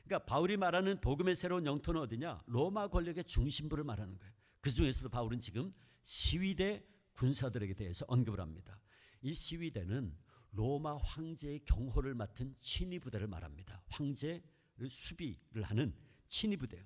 그러니까 바울이 말하는 복음의 새로운 영토는 어디냐? 로마 권력의 중심부를 말하는 거예요. 그 중에서도 바울은 지금 시위대 군사들에게 대해서 언급을 합니다. 이 시위대는 로마 황제의 경호를 맡은 친위부대를 말합니다. 황제를 수비를 하는 친위부대예요.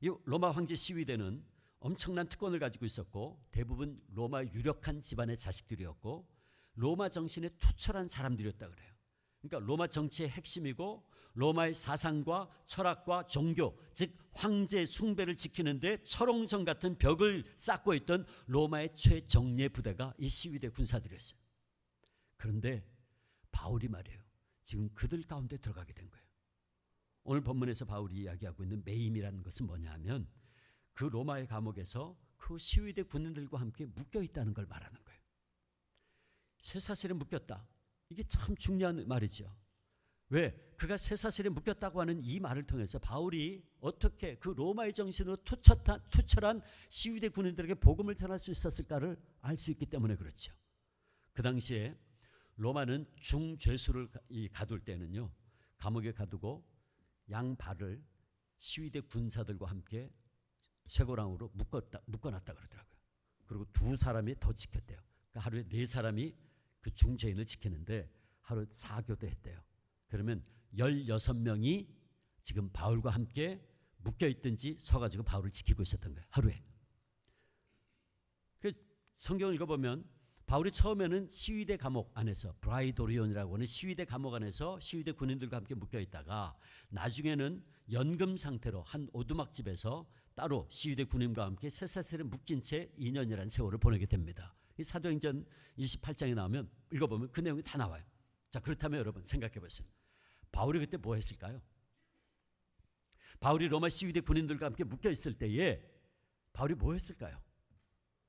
이 로마 황제 시위대는 엄청난 특권을 가지고 있었고 대부분 로마의 유력한 집안의 자식들이었고 로마 정신에 투철한 사람들이었다 그래요. 그러니까 로마 정치의 핵심이고 로마의 사상과 철학과 종교, 즉 황제 숭배를 지키는데 철옹성 같은 벽을 쌓고 있던 로마의 최정예 부대가 이 시위대 군사들이었어요. 그런데 바울이 말이에요, 지금 그들 가운데 들어가게 된 거예요. 오늘 본문에서 바울이 이야기하고 있는 매임이라는 것은 뭐냐 하면 그 로마의 감옥에서 그 시위대 군인들과 함께 묶여 있다는 걸 말하는 거예요. 쇠사슬에 묶였다. 이게 참 중요한 말이죠. 왜? 그가 쇠사슬에 묶였다고 하는 이 말을 통해서 바울이 어떻게 그 로마의 정신으로 투철한 시위대 군인들에게 복음을 전할 수 있었을까를 알 수 있기 때문에 그렇죠. 그 당시에 로마는 중죄수를 가둘 때는요, 감옥에 가두고 양발을 시위대 군사들과 함께 쇠고랑으로 묶어놨다 그러더라고요. 그리고 2사람이 더 지켰대요. 그러니까 하루에 4사람이 그 중죄인을 지키는데 하루 4교도 했대요. 그러면 16명이 지금 바울과 함께 묶여있든지 서가지고 바울을 지키고 있었던 거예요. 하루에. 그 성경을 읽어보면 바울이 처음에는 시위대 감옥 안에서 브라이도리온이라고 하는 시위대 감옥 안에서 시위대 군인들과 함께 묶여있다가 나중에는 연금 상태로 한 오두막집에서 따로 시위대 군인과 함께 쇠사슬에 묶인 채 2년이라는 세월을 보내게 됩니다. 이 사도행전 28장에 나오면 읽어보면 그 내용이 다 나와요. 자, 그렇다면 여러분 생각해 보세요. 바울이 그때 뭐 했을까요? 바울이 로마 시위대 군인들과 함께 묶여 있을 때에 바울이 뭐 했을까요?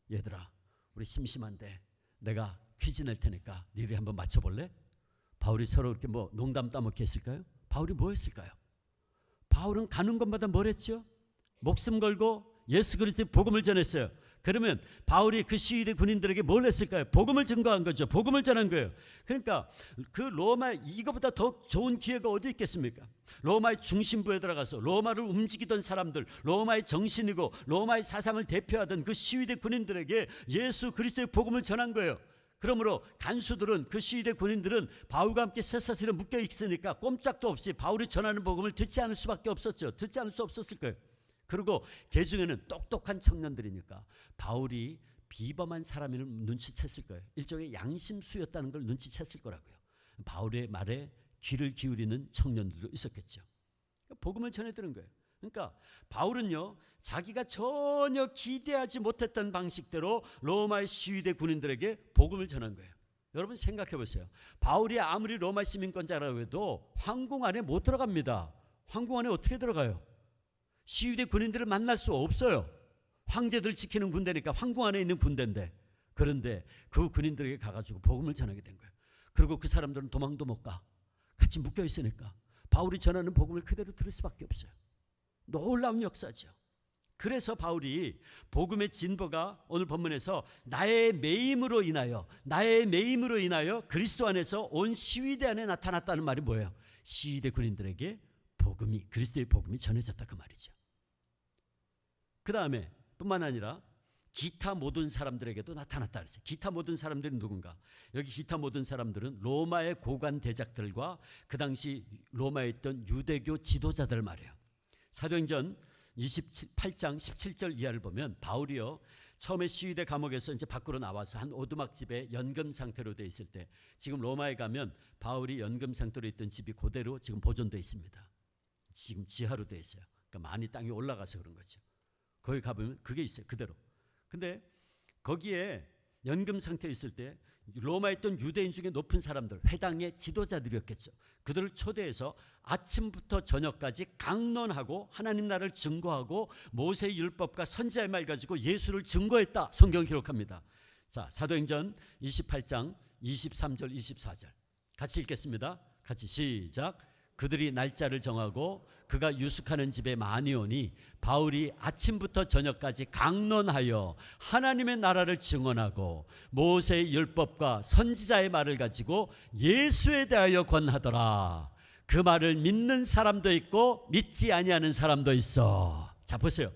얘들아, 우리 심심한데 내가 퀴즈 낼 테니까 니들이 한번 맞춰볼래? 바울이 서로 이렇게 뭐 농담 따먹게 했을까요? 바울이 뭐 했을까요? 바울은 가는 곳마다 뭘 했죠? 목숨 걸고 예수 그리스도의 복음을 전했어요. 그러면 바울이 그 시위대 군인들에게 뭘 했을까요? 복음을 증거한 거죠. 복음을 전한 거예요. 그러니까 그 로마, 이거보다 더 좋은 기회가 어디 있겠습니까? 로마의 중심부에 들어가서 로마를 움직이던 사람들, 로마의 정신이고 로마의 사상을 대표하던 그 시위대 군인들에게 예수 그리스도의 복음을 전한 거예요. 그러므로 간수들은, 그 시위대 군인들은 바울과 함께 쇠사슬에 묶여 있으니까 꼼짝도 없이 바울이 전하는 복음을 듣지 않을 수밖에 없었죠. 듣지 않을 수 없었을 거예요. 그리고 그 중에는 똑똑한 청년들이니까 바울이 비범한 사람을 눈치챘을 거예요. 일종의 양심수였다는 걸 눈치챘을 거라고요. 바울의 말에 귀를 기울이는 청년들도 있었겠죠. 복음을 전해드린 거예요. 그러니까 바울은요, 자기가 전혀 기대하지 못했던 방식대로 로마의 시위대 군인들에게 복음을 전한 거예요. 여러분 생각해 보세요. 바울이 아무리 로마 시민권자라고 해도 황궁 안에 못 들어갑니다. 황궁 안에 어떻게 들어가요? 시위대 군인들을 만날 수 없어요. 황제들 지키는 군대니까 황궁 안에 있는 군대인데, 그런데 그 군인들에게 가가지고 복음을 전하게 된 거예요. 그리고 그 사람들은 도망도 못 가. 같이 묶여 있으니까 바울이 전하는 복음을 그대로 들을 수밖에 없어요. 놀라운 역사죠. 그래서 바울이 복음의 진보가 오늘 본문에서 나의 매임으로 인하여 그리스도 안에서 온 시위대 안에 나타났다는 말이 뭐예요? 시위대 군인들에게 복음이, 그리스도의 복음이 전해졌다, 그 말이죠. 그 다음에 뿐만 아니라 기타 모든 사람들에게도 나타났다 그랬어요. 기타 모든 사람들은 누군가? 여기 기타 모든 사람들은 로마의 고관 대작들과 그 당시 로마에 있던 유대교 지도자들 말이에요. 사도행전 28장 17절 이하를 보면 바울이요, 처음에 시위대 감옥에서 이제 밖으로 나와서 한 오두막집에 연금 상태로 돼 있을 때, 지금 로마에 가면 바울이 연금 상태로 있던 집이 그대로 지금 보존되어 있습니다. 지금 지하로 돼 있어요. 그러니까 많이 땅이 올라가서 그런 거죠. 거기 가보면 그게 있어요, 그대로. 근데 거기에 연금 상태에 있을 때 로마에 있던 유대인 중에 높은 사람들, 회당의 지도자들이었겠죠. 그들을 초대해서 아침부터 저녁까지 강론하고 하나님 나라를 증거하고 모세의 율법과 선지자의 말 가지고 예수를 증거했다, 성경이 기록합니다. 자, 사도행전 28장 23절 24절 같이 읽겠습니다. 같이 시작. 그들이 날짜를 정하고 그가 유숙하는 집에 많이 오니 바울이 아침부터 저녁까지 강론하여 하나님의 나라를 증언하고 모세의 율법과 선지자의 말을 가지고 예수에 대하여 권하더라. 그 말을 믿는 사람도 있고 믿지 아니하는 사람도 있어. 자, 보세요.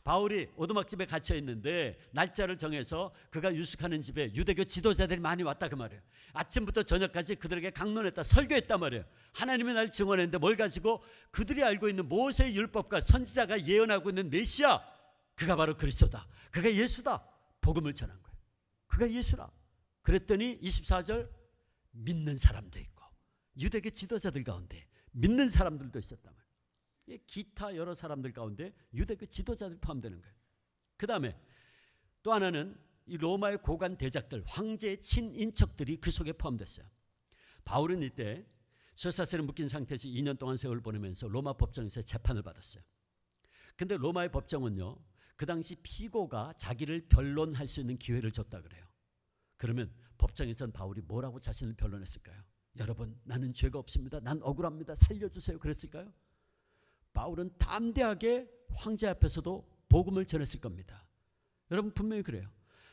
바울이 오두막집에 갇혀 있는데 날짜를 정해서 그가 유숙하는 집에 유대교 지도자들이 많이 왔다, 그 말이에요. 아침부터 저녁까지 그들에게 강론했다, 설교했단 말이에요. 하나님의 날 증언했는데 뭘 가지고? 그들이 알고 있는 모세의 율법과 선지자가 예언하고 있는 메시아, 그가 바로 그리스도다, 그가 예수다, 복음을 전한 거예요. 그가 예수라. 그랬더니 24절, 믿는 사람도 있고 유대교 지도자들 가운데 믿는 사람들도 있었단 말이에요. 기타 여러 사람들 가운데 유대교 지도자들 포함되는 거예요. 그 다음에 또 하나는 이 로마의 고관 대작들, 황제의 친인척들이 그 속에 포함됐어요. 바울은 이때 쇠사슬에 묶인 상태에서 2년 동안 세월을 보내면서 로마 법정에서 재판을 받았어요. 근데 로마의 법정은요, 그 당시 피고가 자기를 변론할 수 있는 기회를 줬다 그래요. 그러면 법정에서는 바울이 뭐라고 자신을 변론했을까요? 여러분, 나는 죄가 없습니다, 난 억울합니다, 살려주세요, 그랬을까요? 바울은 담대하게 황제 앞에서도 복음을 전했을 겁니다. 여러분, 분명히 그래요.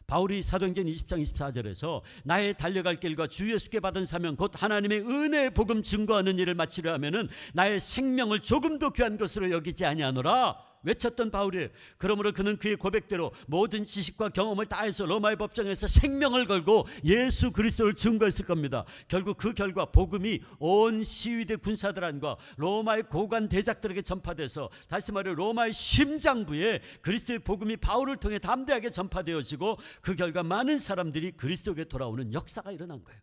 바울이 사도행전 20장 24절에서 나의 달려갈 길과 주 예수께 받은 사명 곧 하나님의 은혜의 복음 증거하는 일을 마치려 하면은 나의 생명을 조금도 귀한 것으로 여기지 아니하노라 외쳤던 바울이, 그러므로 그는 그의 고백대로 모든 지식과 경험을 다해서 로마의 법정에서 생명을 걸고 예수 그리스도를 증거했을 겁니다. 결국 그 결과 복음이 온 시위대 군사들 안과 로마의 고관 대작들에게 전파돼서, 다시 말해 로마의 심장부에 그리스도의 복음이 바울을 통해 담대하게 전파되어지고 그 결과 많은 사람들이 그리스도에게 돌아오는 역사가 일어난 거예요.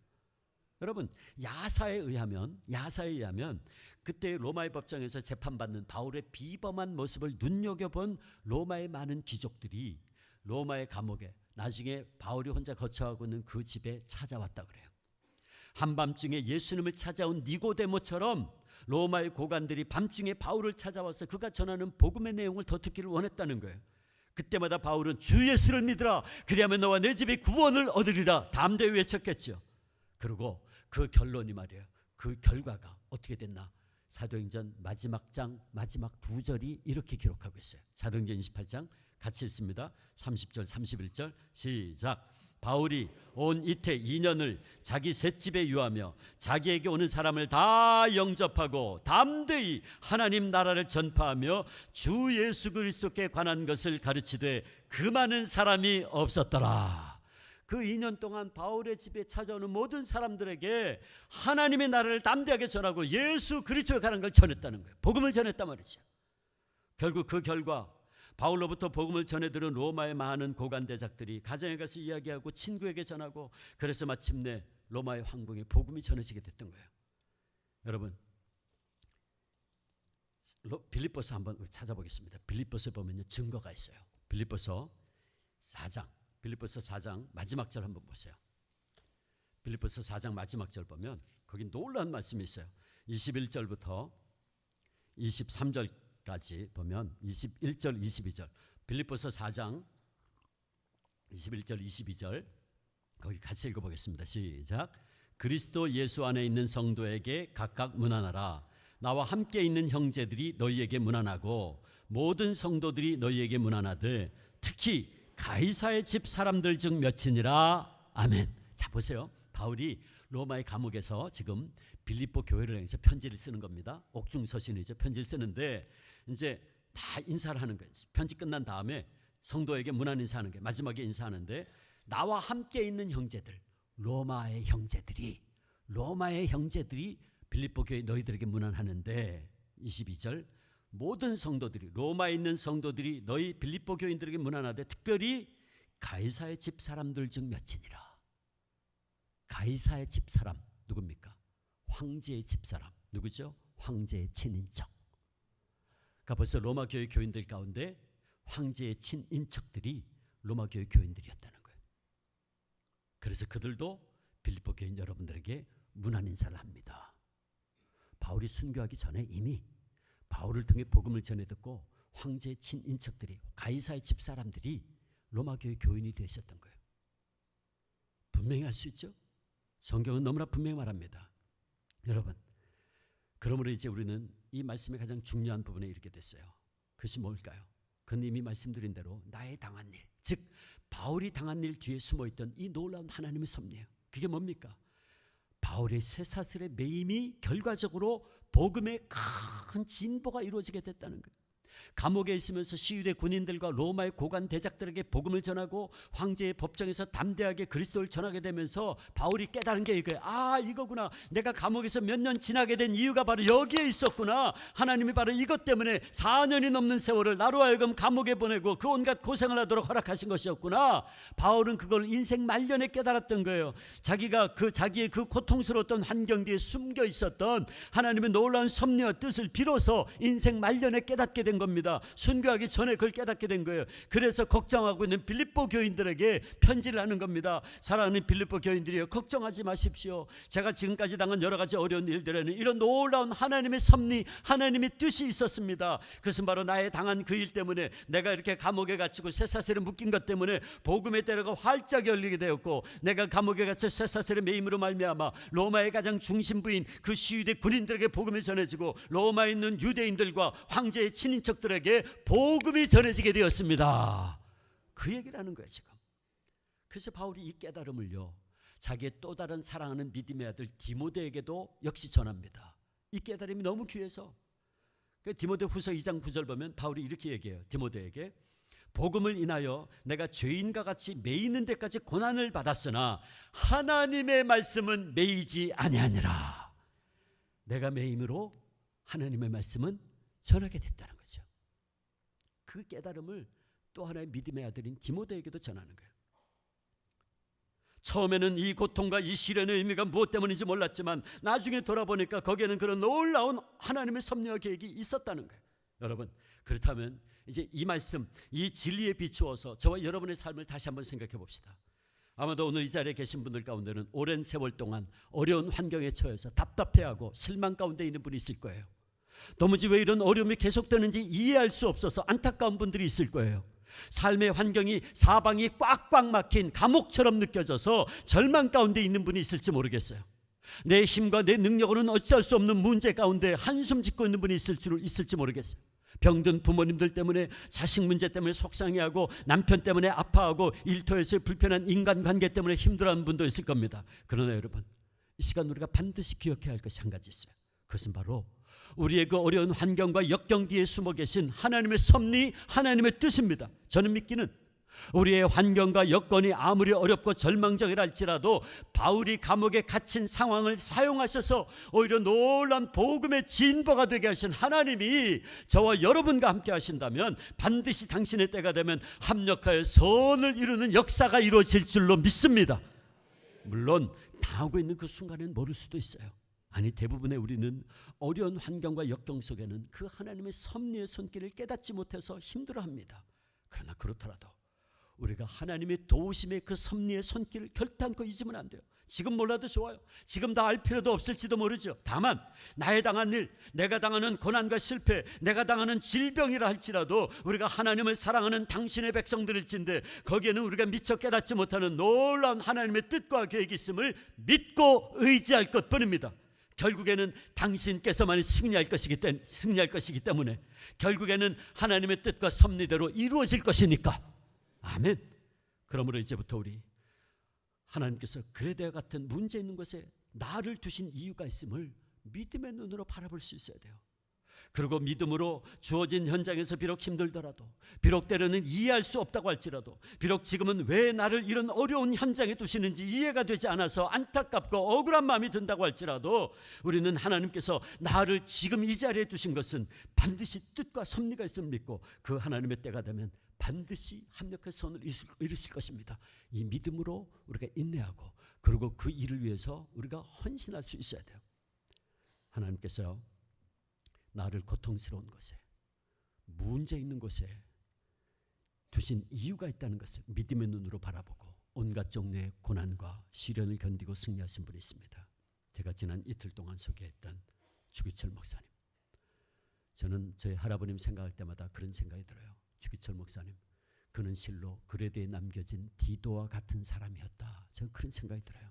여러분, 야사에 의하면 그때 로마의 법정에서 재판받는 바울의 비범한 모습을 눈여겨본 로마의 많은 귀족들이 로마의 감옥에, 나중에 바울이 혼자 거처하고 있는 그 집에 찾아왔다 그래요. 한밤중에 예수님을 찾아온 니고데모처럼 로마의 고관들이 밤중에 바울을 찾아와서 그가 전하는 복음의 내용을 더 듣기를 원했다는 거예요. 그때마다 바울은 주 예수를 믿으라, 그리하면 너와 내 집이 구원을 얻으리라 담대히 외쳤겠죠. 그리고 그 결론이 말이에요, 그 결과가 어떻게 됐나? 사도행전 마지막 장 마지막 2절이 이렇게 기록하고 있어요. 사도행전 28장 같이 읽습니다. 30절 31절 시작. 바울이 온 이태 2년을 자기 셋집에 유하며 자기에게 오는 사람을 다 영접하고 담대히 하나님 나라를 전파하며 주 예수 그리스도께 관한 것을 가르치되 그 많은 사람이 없었더라. 그 2년 동안 바울의 집에 찾아오는 모든 사람들에게 하나님의 나라를 담대하게 전하고 예수 그리스도에 관한 걸 전했다는 거예요. 복음을 전했단 말이죠. 결국 그 결과 바울로부터 복음을 전해 들은 로마의 많은 고관대작들이 가정에 가서 이야기하고 친구에게 전하고, 그래서 마침내 로마의 황궁에 복음이 전해지게 됐던 거예요. 여러분, 빌립보서 한번 찾아보겠습니다. 빌립보서 보면요, 증거가 있어요. 빌립보서 4장 마지막 절 한번 보세요. 빌립보서 4장 마지막 절 보면 거기 놀라운 말씀이 있어요. 21절부터 23절까지 보면 21절 22절, 빌립보서 4장 21절 22절 거기 같이 읽어보겠습니다. 시작. 그리스도 예수 안에 있는 성도에게 각각 문안하라. 나와 함께 있는 형제들이 너희에게 문안하고 모든 성도들이 너희에게 문안하되 특히 가이사의 집 사람들 중 몇이니라. 아멘. 자, 보세요. 바울이 로마의 감옥에서 지금 빌립보 교회를 향해서 편지를 쓰는 겁니다. 옥중서신이죠. 편지를 쓰는데 이제 다 인사를 하는 거예요. 편지 끝난 다음에 성도에게 문안 인사하는 거예요. 마지막에 인사하는데, 나와 함께 있는 형제들, 로마의 형제들이 빌립보 교회 너희들에게 문안하는데, 22절, 모든 성도들이, 로마에 있는 성도들이 너희 빌립보 교인들에게 문안하되 특별히 가이사의 집 사람들 중 몇이니라. 가이사의 집 사람 누굽니까? 황제의 집 사람. 누구죠? 황제의 친인척. 그러니까 벌써 로마 교회 교인들 가운데 황제의 친인척들이 로마 교회 교인들이었다는 거예요. 그래서 그들도 빌립보 교인 여러분들에게 문안 인사를 합니다. 바울이 순교하기 전에 이미 바울을 통해 복음을 전해 듣고 황제의 친인척들이, 가이사의 집 사람들이 로마 교회 교인이 되어 있었던 거예요. 분명히 알 수 있죠? 성경은 너무나 분명히 말합니다. 여러분, 그러므로 이제 우리는 이 말씀의 가장 중요한 부분에 이르게 됐어요. 그것이 뭘까요? 그건 이미 말씀드린 대로 나의 당한 일, 즉 바울이 당한 일 뒤에 숨어있던 이 놀라운 하나님의 섭리예요. 그게 뭡니까? 바울의 쇠사슬의 매임이 결과적으로 복음의 큰 진보가 이루어지게 됐다는 거예요. 감옥에 있으면서 시위대 군인들과 로마의 고관 대작들에게 복음을 전하고 황제의 법정에서 담대하게 그리스도를 전하게 되면서 바울이 깨달은 게 이거예요. 아, 이거구나. 내가 감옥에서 몇 년 지나게 된 이유가 바로 여기에 있었구나. 하나님이 바로 이것 때문에 4년이 넘는 세월을 나로 하여금 감옥에 보내고 그 온갖 고생을 하도록 허락하신 것이었구나. 바울은 그걸 인생 말년에 깨달았던 거예요. 자기의 그 고통스러웠던 환경 뒤에 숨겨 있었던 하나님의 놀라운 섭리와 뜻을 비로소 인생 말년에 깨닫게 된 겁니다. 순교하기 전에 그걸 깨닫게 된 거예요. 그래서 걱정하고 있는 빌립보 교인들에게 편지를 하는 겁니다. 사랑하는 빌립보 교인들이여, 걱정하지 마십시오. 제가 지금까지 당한 여러 가지 어려운 일들에는 이런 놀라운 하나님의 섭리, 하나님의 뜻이 있었습니다. 그것은 바로 나의 당한 그 일 때문에, 내가 이렇게 감옥에 갇히고 쇠사슬에 묶인 것 때문에 복음의 때가 활짝 열리게 되었고, 내가 감옥에 갇혀 쇠사슬의 매임으로 말미암아 로마의 가장 중심부인 그 시위대 군인들에게 복음이 전해지고 로마에 있는 유대인들과 황제의 친인척들에게 복음이 전해지게 되었습니다. 그 얘기를 하는 거예요 지금. 그래서 바울이 이 깨달음을요, 자기의 또 다른 사랑하는 믿음의 아들 디모데에게도 역시 전합니다. 이 깨달음이 너무 귀해서. 디모데 후서 2장 9절 보면 바울이 이렇게 얘기해요. 디모데에게, 복음을 인하여 내가 죄인과 같이 매이는 데까지 고난을 받았으나 하나님의 말씀은 매이지 아니하니라. 내가 매임으로 하나님의 말씀은 전하게 됐다는 거죠. 그 깨달음을 또 하나의 믿음의 아들인 디모데에게도 전하는 거예요. 처음에는 이 고통과 이 시련의 의미가 무엇 때문인지 몰랐지만 나중에 돌아보니까 거기에는 그런 놀라운 하나님의 섭리와 계획이 있었다는 거예요. 여러분, 그렇다면 이제 이 말씀, 이 진리에 비추어서 저와 여러분의 삶을 다시 한번 생각해 봅시다. 아마도 오늘 이 자리에 계신 분들 가운데는 오랜 세월 동안 어려운 환경에 처해서 답답해하고 실망 가운데 있는 분이 있을 거예요. 도무지 왜 이런 어려움이 계속되는지 이해할 수 없어서 안타까운 분들이 있을 거예요. 삶의 환경이 사방이 꽉꽉 막힌 감옥처럼 느껴져서 절망 가운데 있는 분이 있을지 모르겠어요. 내 힘과 내 능력으로는 어찌할 수 없는 문제 가운데 한숨 짓고 있는 분이 있을지 모르겠어요. 병든 부모님들 때문에, 자식 문제 때문에 속상해하고, 남편 때문에 아파하고, 일터에서의 불편한 인간관계 때문에 힘들어하는 분도 있을 겁니다. 그러나 여러분, 이 시간 우리가 반드시 기억해야 할 것이 한 가지 있어요. 그것은 바로 우리의 그 어려운 환경과 역경 뒤에 숨어 계신 하나님의 섭리, 하나님의 뜻입니다. 저는 믿기는 우리의 환경과 여건이 아무리 어렵고 절망적이라 할지라도 바울이 감옥에 갇힌 상황을 사용하셔서 오히려 놀라운 복음의 진보가 되게 하신 하나님이 저와 여러분과 함께 하신다면 반드시 당신의 때가 되면 합력하여 선을 이루는 역사가 이루어질 줄로 믿습니다. 물론 당하고 있는 그 순간에는 모를 수도 있어요. 아니, 대부분의 우리는 어려운 환경과 역경 속에는 그 하나님의 섭리의 손길을 깨닫지 못해서 힘들어합니다. 그러나 그렇더라도 우리가 하나님의 도우심의 그 섭리의 손길을 결단코 잊으면 안 돼요. 지금 몰라도 좋아요. 지금 다 알 필요도 없을지도 모르죠. 다만 나의 당한 일, 내가 당하는 고난과 실패, 내가 당하는 질병이라 할지라도 우리가 하나님을 사랑하는 당신의 백성들일진데 거기에는 우리가 미처 깨닫지 못하는 놀라운 하나님의 뜻과 계획이 있음을 믿고 의지할 것뿐입니다. 결국에는 당신께서만이 승리할 것이기 때문에 결국에는 하나님의 뜻과 섭리대로 이루어질 것이니까. 아멘. 그러므로 이제부터 우리 하나님께서 그레데와 같은 문제 있는 곳에 나를 두신 이유가 있음을 믿음의 눈으로 바라볼 수 있어야 돼요. 그리고 믿음으로 주어진 현장에서 비록 힘들더라도, 비록 때로는 이해할 수 없다고 할지라도, 비록 지금은 왜 나를 이런 어려운 현장에 두시는지 이해가 되지 않아서 안타깝고 억울한 마음이 든다고 할지라도 우리는 하나님께서 나를 지금 이 자리에 두신 것은 반드시 뜻과 섭리가 있음을 믿고 그 하나님의 때가 되면 반드시 합력의 선을 이루실 것입니다. 이 믿음으로 우리가 인내하고 그리고 그 일을 위해서 우리가 헌신할 수 있어야 돼요. 하나님께서 나를 고통스러운 곳에, 문제 있는 곳에 두신 이유가 있다는 것을 믿음의 눈으로 바라보고 온갖 종류의 고난과 시련을 견디고 승리하신 분이 있습니다. 제가 지난 이틀 동안 소개했던 주기철 목사님. 저는 저희 할아버님 생각할 때마다 그런 생각이 들어요. 주기철 목사님, 그는 실로 그레데에 남겨진 디도와 같은 사람이었다. 저는 그런 생각이 들어요.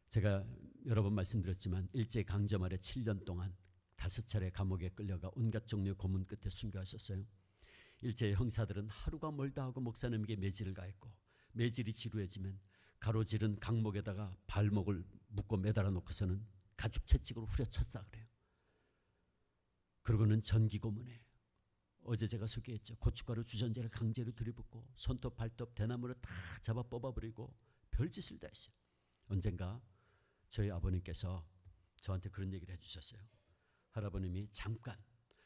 제가 여러 번 말씀드렸지만 일제강점 아래 7년 동안 5차례 감옥에 끌려가 온갖 종류의 고문 끝에 순교하셨어요. 일제의 형사들은 하루가 멀다 하고 목사님에게 매질을 가했고, 매질이 지루해지면 가로지른 강목에다가 발목을 묶고 매달아 놓고서는 가죽 채찍으로 후려쳤다 그래요. 그러고는 전기 고문에, 어제 제가 소개했죠, 고춧가루 주전자를 강제로 들이붓고 손톱 발톱 대나무를 다 잡아 뽑아버리고 별짓을 다 했어요. 언젠가 저희 아버님께서 저한테 그런 얘기를 해주셨어요. 할아버님이 잠깐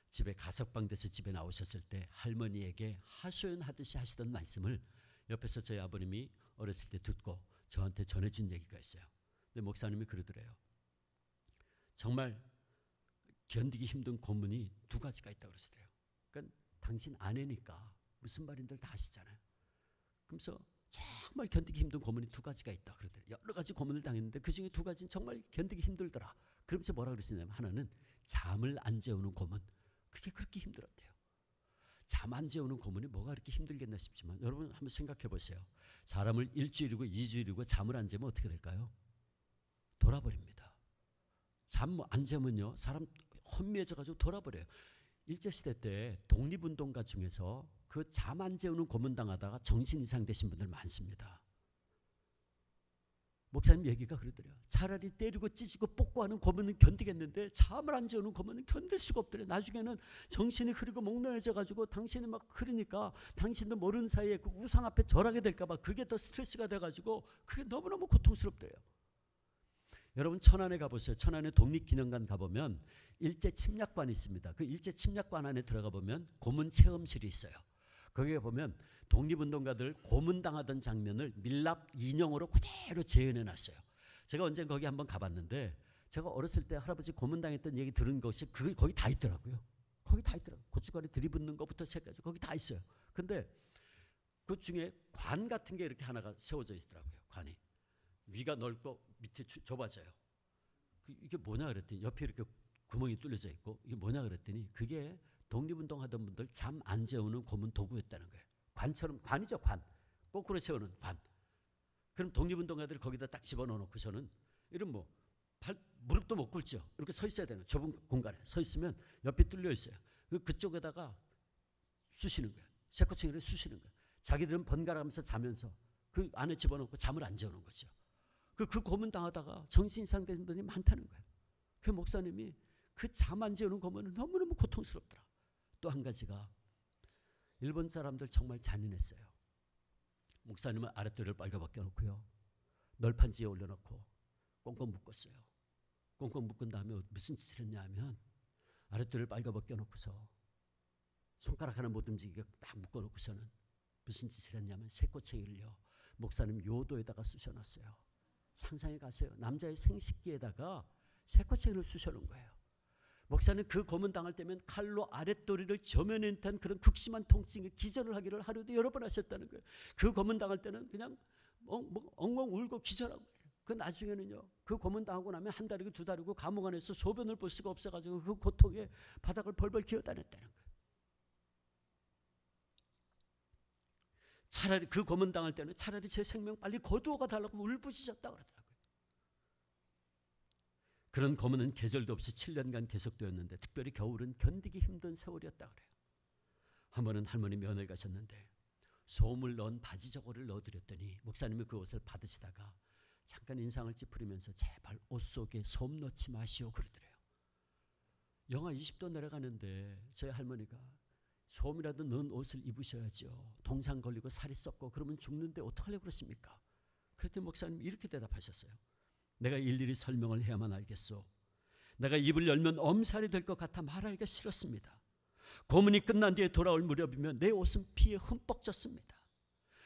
집에 가석방 돼서 집에 나오셨을 때 할머니에게 하소연하듯이 하시던 말씀을 옆에서 저희 아버님이 어렸을 때 듣고 저한테 전해준 얘기가 있어요. 근데 목사님이 그러더래요. 정말 견디기 힘든 고문이 2가지가 있다고 그러시더래요. 그러니까 당신 아내니까 무슨 말인들 다 아시잖아요. 그러면서 정말 견디기 힘든 고문이 2가지가 있다 그러더래요. 여러 가지 고문을 당했는데 그중에 2가지는 정말 견디기 힘들더라. 그러면서 뭐라 그러시냐면, 하나는 잠을 안 재우는 고문. 그게 그렇게 힘들었대요. 잠 안 재우는 고문이 뭐가 그렇게 힘들겠나 싶지만 여러분 한번 생각해 보세요. 사람을 1주일이고 2주일이고 잠을 안 재면 어떻게 될까요? 돌아버립니다. 잠 안 재면요, 사람 혼미해져가지고 돌아버려요. 일제시대 때 독립운동가 중에서 그 잠 안 재우는 고문 당하다가 정신 이상 되신 분들 많습니다. 목사님 얘기가 그러더래요. 차라리 때리고 찢고 뽑고 하는 고문은 견디겠는데 잠을 안 재우는 고문은 견딜 수가 없더래요. 나중에는 정신이 흐리고 몽롱해져가지고 당신이 막 흐르니까 당신도 모르는 사이에 그 우상 앞에 절하게 될까봐 그게 더 스트레스가 돼가지고 그게 너무너무 고통스럽대요. 여러분 천안에 가보세요. 천안에 독립기념관 가보면 일제 침략관이 있습니다. 그 일제 침략관 안에 들어가 보면 고문 체험실이 있어요. 거기에 보면 독립운동가들 고문당하던 장면을 밀랍 인형으로 그대로 재현해 놨어요. 제가 언제 거기 한번 가봤는데 제가 어렸을 때 할아버지 고문당했던 얘기 들은 것이 거기 다 있더라고요. 거기 다 있더라고요. 고춧가루 들이붓는 것부터 시작해서 거기 다 있어요. 근데 그 중에 관 같은 게 이렇게 하나가 세워져 있더라고요. 관이. 위가 넓고 밑에 좁아져요. 이게 뭐냐 그랬더니 옆에 이렇게 구멍이 뚫려져 있고 이게 뭐냐 그랬더니 그게 독립운동 하던 분들 잠 안 재우는 고문 도구였다는 거예요. 관처럼, 관이죠, 관. 거꾸로 세우는 관. 그럼 독립운동가들이 거기다 딱 집어넣어 놓고서는 이런 무릎도 못 꿇죠. 이렇게 서 있어야 되는 좁은 공간에 서 있으면 옆에 뚫려 있어요. 그쪽에다가 쑤시는 거예요. 쇠꼬챙이를 쑤시는 거예요. 자기들은 번갈아가면서 자면서 그 안에 집어넣고 잠을 안 재우는 거죠. 그 고문 당하다가 정신 이상 된 분들이 많다는 거예요. 그 목사님이 그 잠 안 재우는 고문은 너무너무 고통스럽더라. 또 한 가지가 일본 사람들 정말 잔인했어요. 목사님은 아랫도리를 빨개 벗겨놓고요, 널판지에 올려놓고 꽁꽁 묶었어요. 꽁꽁 묶은 다음에 무슨 짓을 했냐 하면 아랫도리를 빨개 벗겨놓고서 손가락 하나 못 움직이게 딱 묶어놓고서는 무슨 짓을 했냐면 새꼬챙이를요, 목사님 요도에다가 쑤셔놨어요. 상상해 가세요. 남자의 생식기에다가 새꼬챙이를 쑤셔놓은 거예요. 목사는 그 고문 당할 때면 칼로 아랫도리를 저면에 듯한 그런 극심한 통증에 기절을 하기를 하루도 여러 번 하셨다는 거예요. 그 고문 당할 때는 그냥 엉엉 울고 기절하고, 그 나중에는요, 그 고문 당하고 나면 한 달이고 두 달이고 감옥 안에서 소변을 볼 수가 없어가지고 그 고통에 바닥을 벌벌 기어다녔다는 거예요. 차라리 그 고문 당할 때는 차라리 제 생명 빨리 거두어가 달라고 울부짖었다 그러더라고요. 그런 고문은 계절도 없이 7년간 계속되었는데 특별히 겨울은 견디기 힘든 세월이었다 그래요. 한 번은 할머니 면회 가셨는데 솜을 넣은 바지 저고리를 넣어드렸더니 목사님이 그 옷을 받으시다가 잠깐 인상을 찌푸리면서 제발 옷 속에 솜 넣지 마시오 그러더래요. 영하 20도 내려가는데 저희 할머니가 솜이라도 넣은 옷을 입으셔야죠. 동상 걸리고 살이 썩고 그러면 죽는데 어떡하려고 그러십니까? 그랬더니 목사님이 이렇게 대답하셨어요. 내가 일일이 설명을 해야만 알겠소. 내가 입을 열면 엄살이 될 것 같아 말하기가 싫었습니다. 고문이 끝난 뒤에 돌아올 무렵이면 내 옷은 피에 흠뻑 젖습니다.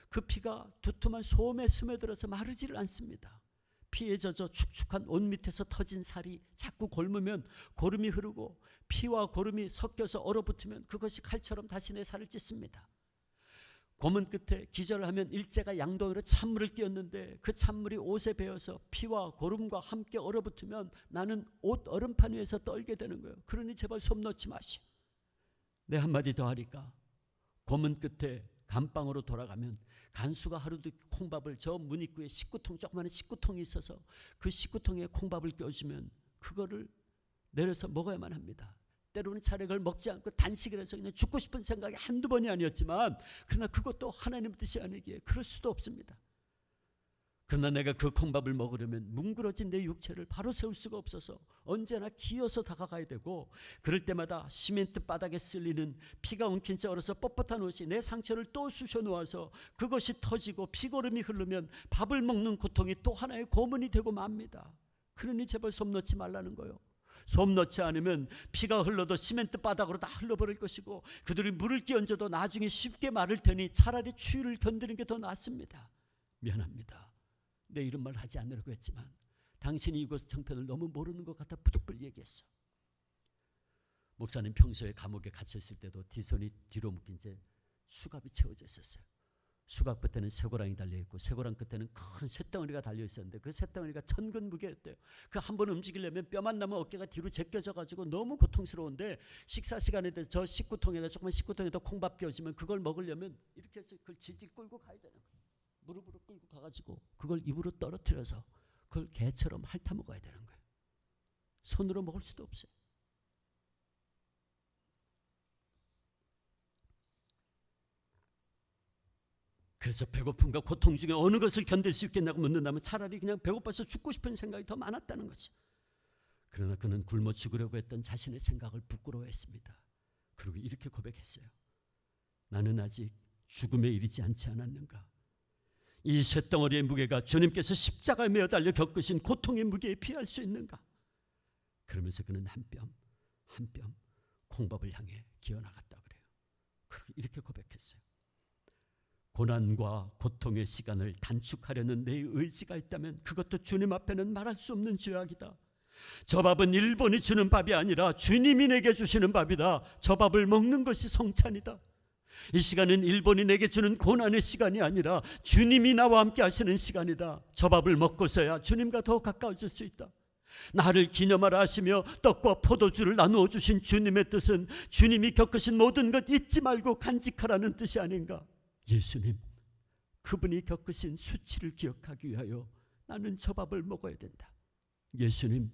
그 피가 두툼한 솜에 스며들어서 마르지를 않습니다. 피에 젖어 축축한 옷 밑에서 터진 살이 자꾸 골무면 고름이 흐르고 피와 고름이 섞여서 얼어붙으면 그것이 칼처럼 다시 내 살을 찢습니다. 고문 끝에 기절을 하면 일제가 양동이로 찬물을 띄었는데 그 찬물이 옷에 배어서 피와 고름과 함께 얼어붙으면 나는 옷 얼음판 위에서 떨게 되는 거예요. 그러니 제발 솜 넣지 마시오. 내 한마디 더 하니까 고문 끝에 감방으로 돌아가면 간수가 하루도 콩밥을 저 문 입구에 식구통, 조그마한 식구통이 있어서 그 식구통에 콩밥을 껴주면 그거를 내려서 먹어야만 합니다. 때로는 차라리 그걸 먹지 않고 단식을 해서 그냥 죽고 싶은 생각이 한두 번이 아니었지만 그러나 그것도 하나님 뜻이 아니기에 그럴 수도 없습니다. 그러나 내가 그 콩밥을 먹으려면 뭉그러진 내 육체를 바로 세울 수가 없어서 언제나 기어서 다가가야 되고, 그럴 때마다 시멘트 바닥에 쓸리는 피가 엉킨 채 얼어서 뻣뻣한 옷이 내 상처를 또 쑤셔 놓아서 그것이 터지고 피고름이 흐르면 밥을 먹는 고통이 또 하나의 고문이 되고 맙니다. 그러니 제발 솜 넣지 말라는 거예요. 솜 넣지 않으면 피가 흘러도 시멘트 바닥으로 다 흘러버릴 것이고 그들이 물을 끼얹어도 나중에 쉽게 마를 테니 차라리 추위를 견디는 게 더 낫습니다. 미안합니다. 내 이런 말 하지 않으려고 했지만 당신이 이곳 형편을 너무 모르는 것 같아 부득불 얘기했어. 목사님 평소에 감옥에 갇혔을 때도 뒷손이 뒤로 묶인 채 수갑이 채워져 있었어요. 수갑 끝에는 쇠고랑이 달려있고 쇠고랑 끝에는 큰 쇳덩어리가 달려있었는데 그 쇳덩어리가 1000근 무게였대요. 그 한 번 움직이려면 뼈만 남은 어깨가 뒤로 제껴져가지고 너무 고통스러운데 식사 시간에 대해서 저 식구통에다 조그만 식구통에다 콩밥 끼워주면 그걸 먹으려면 이렇게 해서 그걸 질질 끌고 가야 되는 거예요. 무릎으로 끌고 가가지고 그걸 입으로 떨어뜨려서 그걸 개처럼 핥아 먹어야 되는 거예요. 손으로 먹을 수도 없어요. 그래서 배고픔과 고통 중에 어느 것을 견딜 수 있겠냐고 묻는다면 차라리 그냥 배고파서 죽고 싶은 생각이 더 많았다는 거죠. 그러나 그는 굶어 죽으려고 했던 자신의 생각을 부끄러워했습니다. 그리고 이렇게 고백했어요. 나는 아직 죽음에 이르지 않지 않았는가. 이 쇳덩어리의 무게가 주님께서 십자가에 매어 달려 겪으신 고통의 무게에 비할 수 있는가. 그러면서 그는 한 뼘 한 뼘 콩밥을 향해 기어나갔다 그래요. 그리고 이렇게 고백했어요. 고난과 고통의 시간을 단축하려는 내 의지가 있다면 그것도 주님 앞에는 말할 수 없는 죄악이다. 저 밥은 일본이 주는 밥이 아니라 주님이 내게 주시는 밥이다. 저 밥을 먹는 것이 성찬이다. 이 시간은 일본이 내게 주는 고난의 시간이 아니라 주님이 나와 함께 하시는 시간이다. 저 밥을 먹고서야 주님과 더 가까워질 수 있다. 나를 기념하라 하시며 떡과 포도주를 나누어 주신 주님의 뜻은 주님이 겪으신 모든 것 잊지 말고 간직하라는 뜻이 아닌가. 예수님, 그분이 겪으신 수치를 기억하기 위하여 나는 저 밥을 먹어야 된다. 예수님,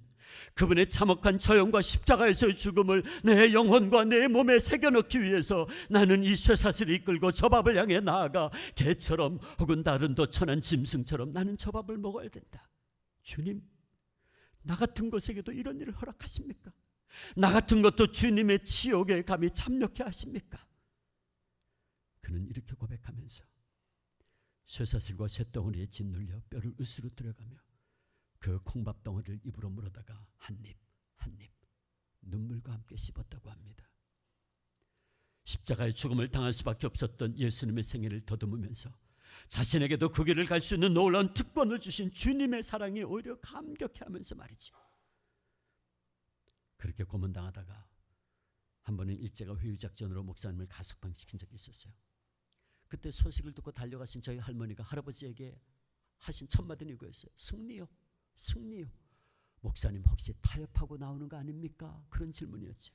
그분의 참혹한 처형과 십자가에서의 죽음을 내 영혼과 내 몸에 새겨넣기 위해서 나는 이 쇠사슬을 이끌고 저 밥을 향해 나아가 개처럼 혹은 다른 더 천한 짐승처럼 나는 저 밥을 먹어야 된다. 주님, 나 같은 것에게도 이런 일을 허락하십니까? 나 같은 것도 주님의 지옥에 감히 참여케 하십니까? 그는 이렇게 고백하면서 쇠사슬과 쇠덩어리에 짓눌려 뼈를 으스러 들어가며 그 콩밥 덩어리를 입으로 물어다가 한 입 한 입 눈물과 함께 씹었다고 합니다. 십자가의 죽음을 당할 수밖에 없었던 예수님의 생애를 더듬으면서 자신에게도 그 길을 갈 수 있는 놀라운 특권을 주신 주님의 사랑에 오히려 감격해하면서 말이죠. 그렇게 고문당하다가 한 번은 일제가 회유작전으로 목사님을 가석방시킨 적이 있었어요. 그때 소식을 듣고 달려가신 저희 할머니가 할아버지에게 하신 첫 마디는 이거였어요. 승리요, 승리요. 목사님 혹시 타협하고 나오는 거 아닙니까? 그런 질문이었죠.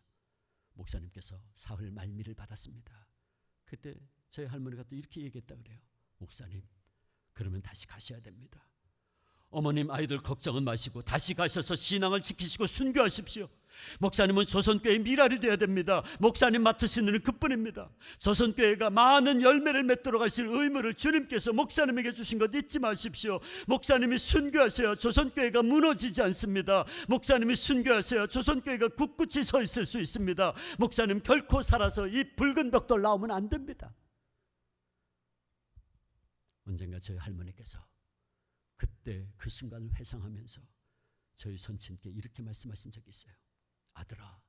목사님께서 사흘 말미를 받았습니다. 그때 저희 할머니가 또 이렇게 얘기했다 그래요. 목사님, 그러면 다시 가셔야 됩니다. 어머님 아이들 걱정은 마시고 다시 가셔서 신앙을 지키시고 순교하십시오. 목사님은 조선교회의 미랄이 되어야 됩니다. 목사님 맡으시는 일은 그뿐입니다. 조선교회가 많은 열매를 맺도록 하실 의무를 주님께서 목사님에게 주신 것 잊지 마십시오. 목사님이 순교하셔야 조선교회가 무너지지 않습니다. 목사님이 순교하셔야 조선교회가 굳굳이 서 있을 수 있습니다. 목사님 결코 살아서 이 붉은 벽돌 나오면 안 됩니다. 언젠가 저희 할머니께서 그때 그 순간을 회상하면서 저희 선친께 이렇게 말씀하신 적이 있어요. 아들아,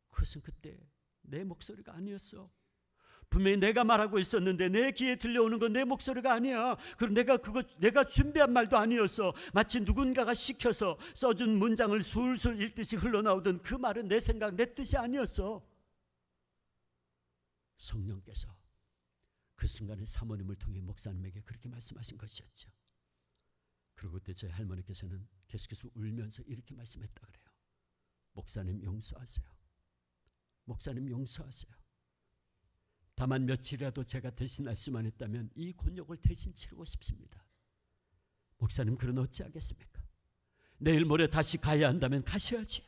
그것은 그때 내 목소리가 아니었어. 분명히 내가 말하고 있었는데 내 귀에 들려오는 건 내 목소리가 아니야. 그리고 내가 준비한 말도 아니었어. 마치 누군가가 시켜서 써준 문장을 술술 읽듯이 흘러나오던 그 말은 내 생각, 내 뜻이 아니었어. 성령께서 그 순간에 사모님을 통해 목사님에게 그렇게 말씀하신 것이었죠. 그리고 그때 저희 할머니께서는 계속해서 울면서 이렇게 말씀했다 그래요. 목사님 용서하세요. 목사님 용서하세요. 다만 며칠이라도 제가 대신할 수만 있다면 이 곤욕을 대신 치르고 싶습니다. 목사님, 그런 어찌하겠습니까? 내일 모레 다시 가야 한다면 가셔야지요.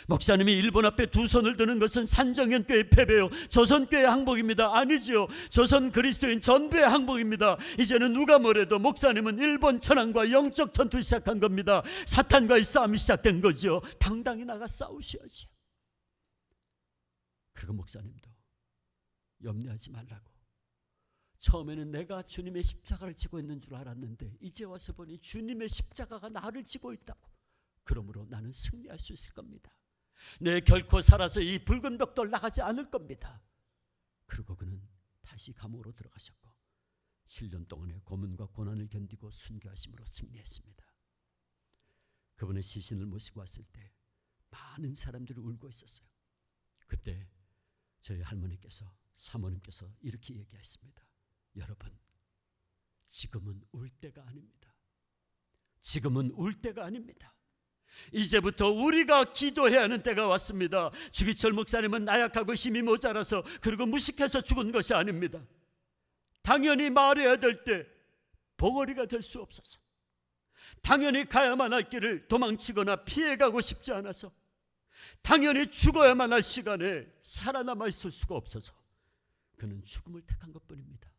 목사님이 일본 앞에 두 손을 드는 것은 산정현교의 패배요 조선교의 항복입니다. 아니지요. 조선 그리스도인 전부의 항복입니다. 이제는 누가 뭐래도 목사님은 일본 천황과 영적 전투를 시작한 겁니다. 사탄과의 싸움이 시작된 거죠. 당당히 나가 싸우셔야죠. 그리고 목사님도 염려하지 말라고. 처음에는 내가 주님의 십자가를 지고 있는 줄 알았는데 이제 와서 보니 주님의 십자가가 나를 지고 있다고. 그러므로 나는 승리할 수 있을 겁니다. 내 결코 살아서 이 붉은 벽돌 나가지 않을 겁니다. 그리고 그는 다시 감옥으로 들어가셨고 7년 동안의 고문과 고난을 견디고 순교하심으로 승리했습니다. 그분의 시신을 모시고 왔을 때 많은 사람들이 울고 있었어요. 그때 저희 할머니께서, 사모님께서 이렇게 얘기했습니다. 여러분, 지금은 울 때가 아닙니다. 지금은 울 때가 아닙니다. 이제부터 우리가 기도해야 하는 때가 왔습니다. 주기철 목사님은 나약하고 힘이 모자라서 그리고 무식해서 죽은 것이 아닙니다. 당연히 말해야 될 때 벙어리가 될 수 없어서, 당연히 가야만 할 길을 도망치거나 피해가고 싶지 않아서, 당연히 죽어야만 할 시간에 살아남아 있을 수가 없어서 그는 죽음을 택한 것뿐입니다.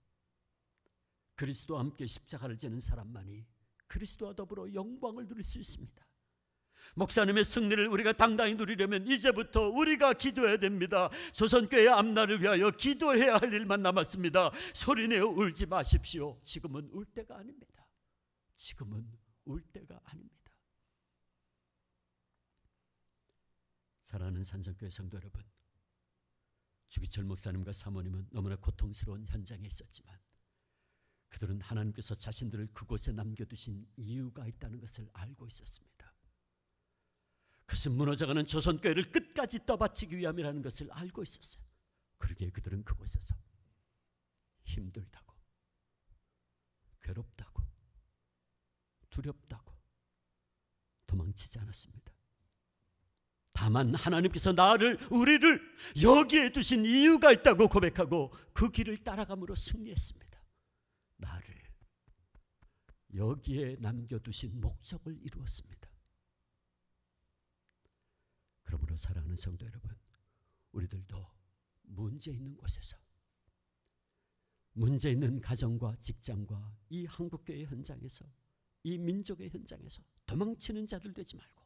그리스도와 함께 십자가를 지는 사람만이 그리스도와 더불어 영광을 누릴 수 있습니다. 목사님의 승리를 우리가 당당히 누리려면 이제부터 우리가 기도해야 됩니다. 조선교회의 앞날을 위하여 기도해야 할 일만 남았습니다. 소리내어 울지 마십시오. 지금은 울 때가 아닙니다. 지금은 울 때가 아닙니다. 사랑하는 산성교회 성도 여러분, 주기철 목사님과 사모님은 너무나 고통스러운 현장에 있었지만 그들은 하나님께서 자신들을 그곳에 남겨두신 이유가 있다는 것을 알고 있었습니다. 그것은 무너져가는 조선교회를 끝까지 떠받치기 위함이라는 것을 알고 있었어요. 그러기에 그들은 그곳에서 힘들다고, 괴롭다고, 두렵다고 도망치지 않았습니다. 다만 하나님께서 우리를 여기에 두신 이유가 있다고 고백하고 그 길을 따라감으로 승리했습니다. 나를 여기에 남겨두신 목적을 이루었습니다. 그러므로 사랑하는 성도 여러분, 우리들도 문제 있는 곳에서, 문제 있는 가정과 직장과 이 한국교회 현장에서, 이 민족의 현장에서 도망치는 자들 되지 말고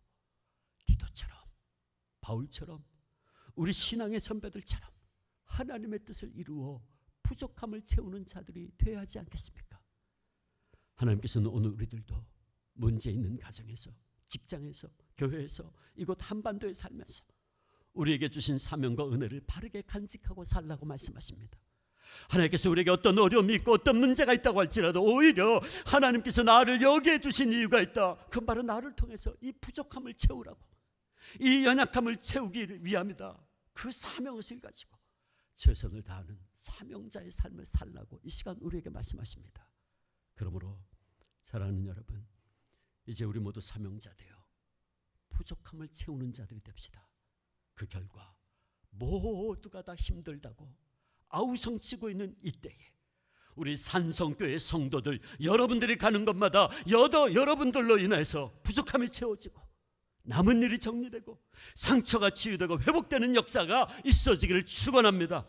디도처럼, 바울처럼, 우리 신앙의 선배들처럼 하나님의 뜻을 이루어 부족함을 채우는 자들이 되어야 하지 않겠습니까? 하나님께서는 오늘 우리들도 문제 있는 가정에서, 직장에서, 교회에서, 이곳 한반도에 살면서 우리에게 주신 사명과 은혜를 바르게 간직하고 살라고 말씀하십니다. 하나님께서 우리에게 어떤 어려움이 있고 어떤 문제가 있다고 할지라도 오히려 하나님께서 나를 여기에 두신 이유가 있다. 그 말은 나를 통해서 이 부족함을 채우라고, 이 연약함을 채우기 위함이다. 그 사명의식을 가지고 최선을 다하는 사명자의 삶을 살라고 이 시간 우리에게 말씀하십니다. 그러므로 사랑하는 여러분, 이제 우리 모두 사명자 되어 부족함을 채우는 자들이 됩시다. 그 결과 모두가 다 힘들다고 아우성치고 있는 이때에 우리 산성교회 성도들, 여러분들이 가는 곳마다 여러분들로 인해서 부족함이 채워지고 남은 일이 정리되고 상처가 치유되고 회복되는 역사가 있어지기를 축원합니다.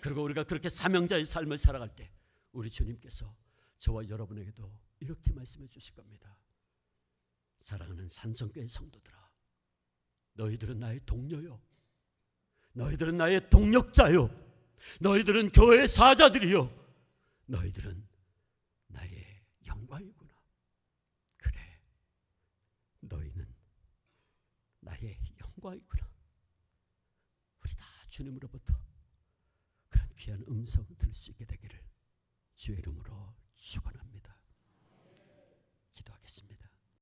그리고 우리가 그렇게 사명자의 삶을 살아갈 때 우리 주님께서 저와 여러분에게도 이렇게 말씀해 주실 겁니다. 사랑하는 산성교회 성도들아, 너희들은 나의 동료요, 너희들은 나의 동력자요, 너희들은 교회의 사자들이요, 너희들은 나의 영광이구나. 그래, 너희는 나의 영광이구나. 우리 다 주님으로부터 그런 귀한 음성을 들을 수 있게 되기를 주의 이름으로 축원합니다. 기도하겠습니다.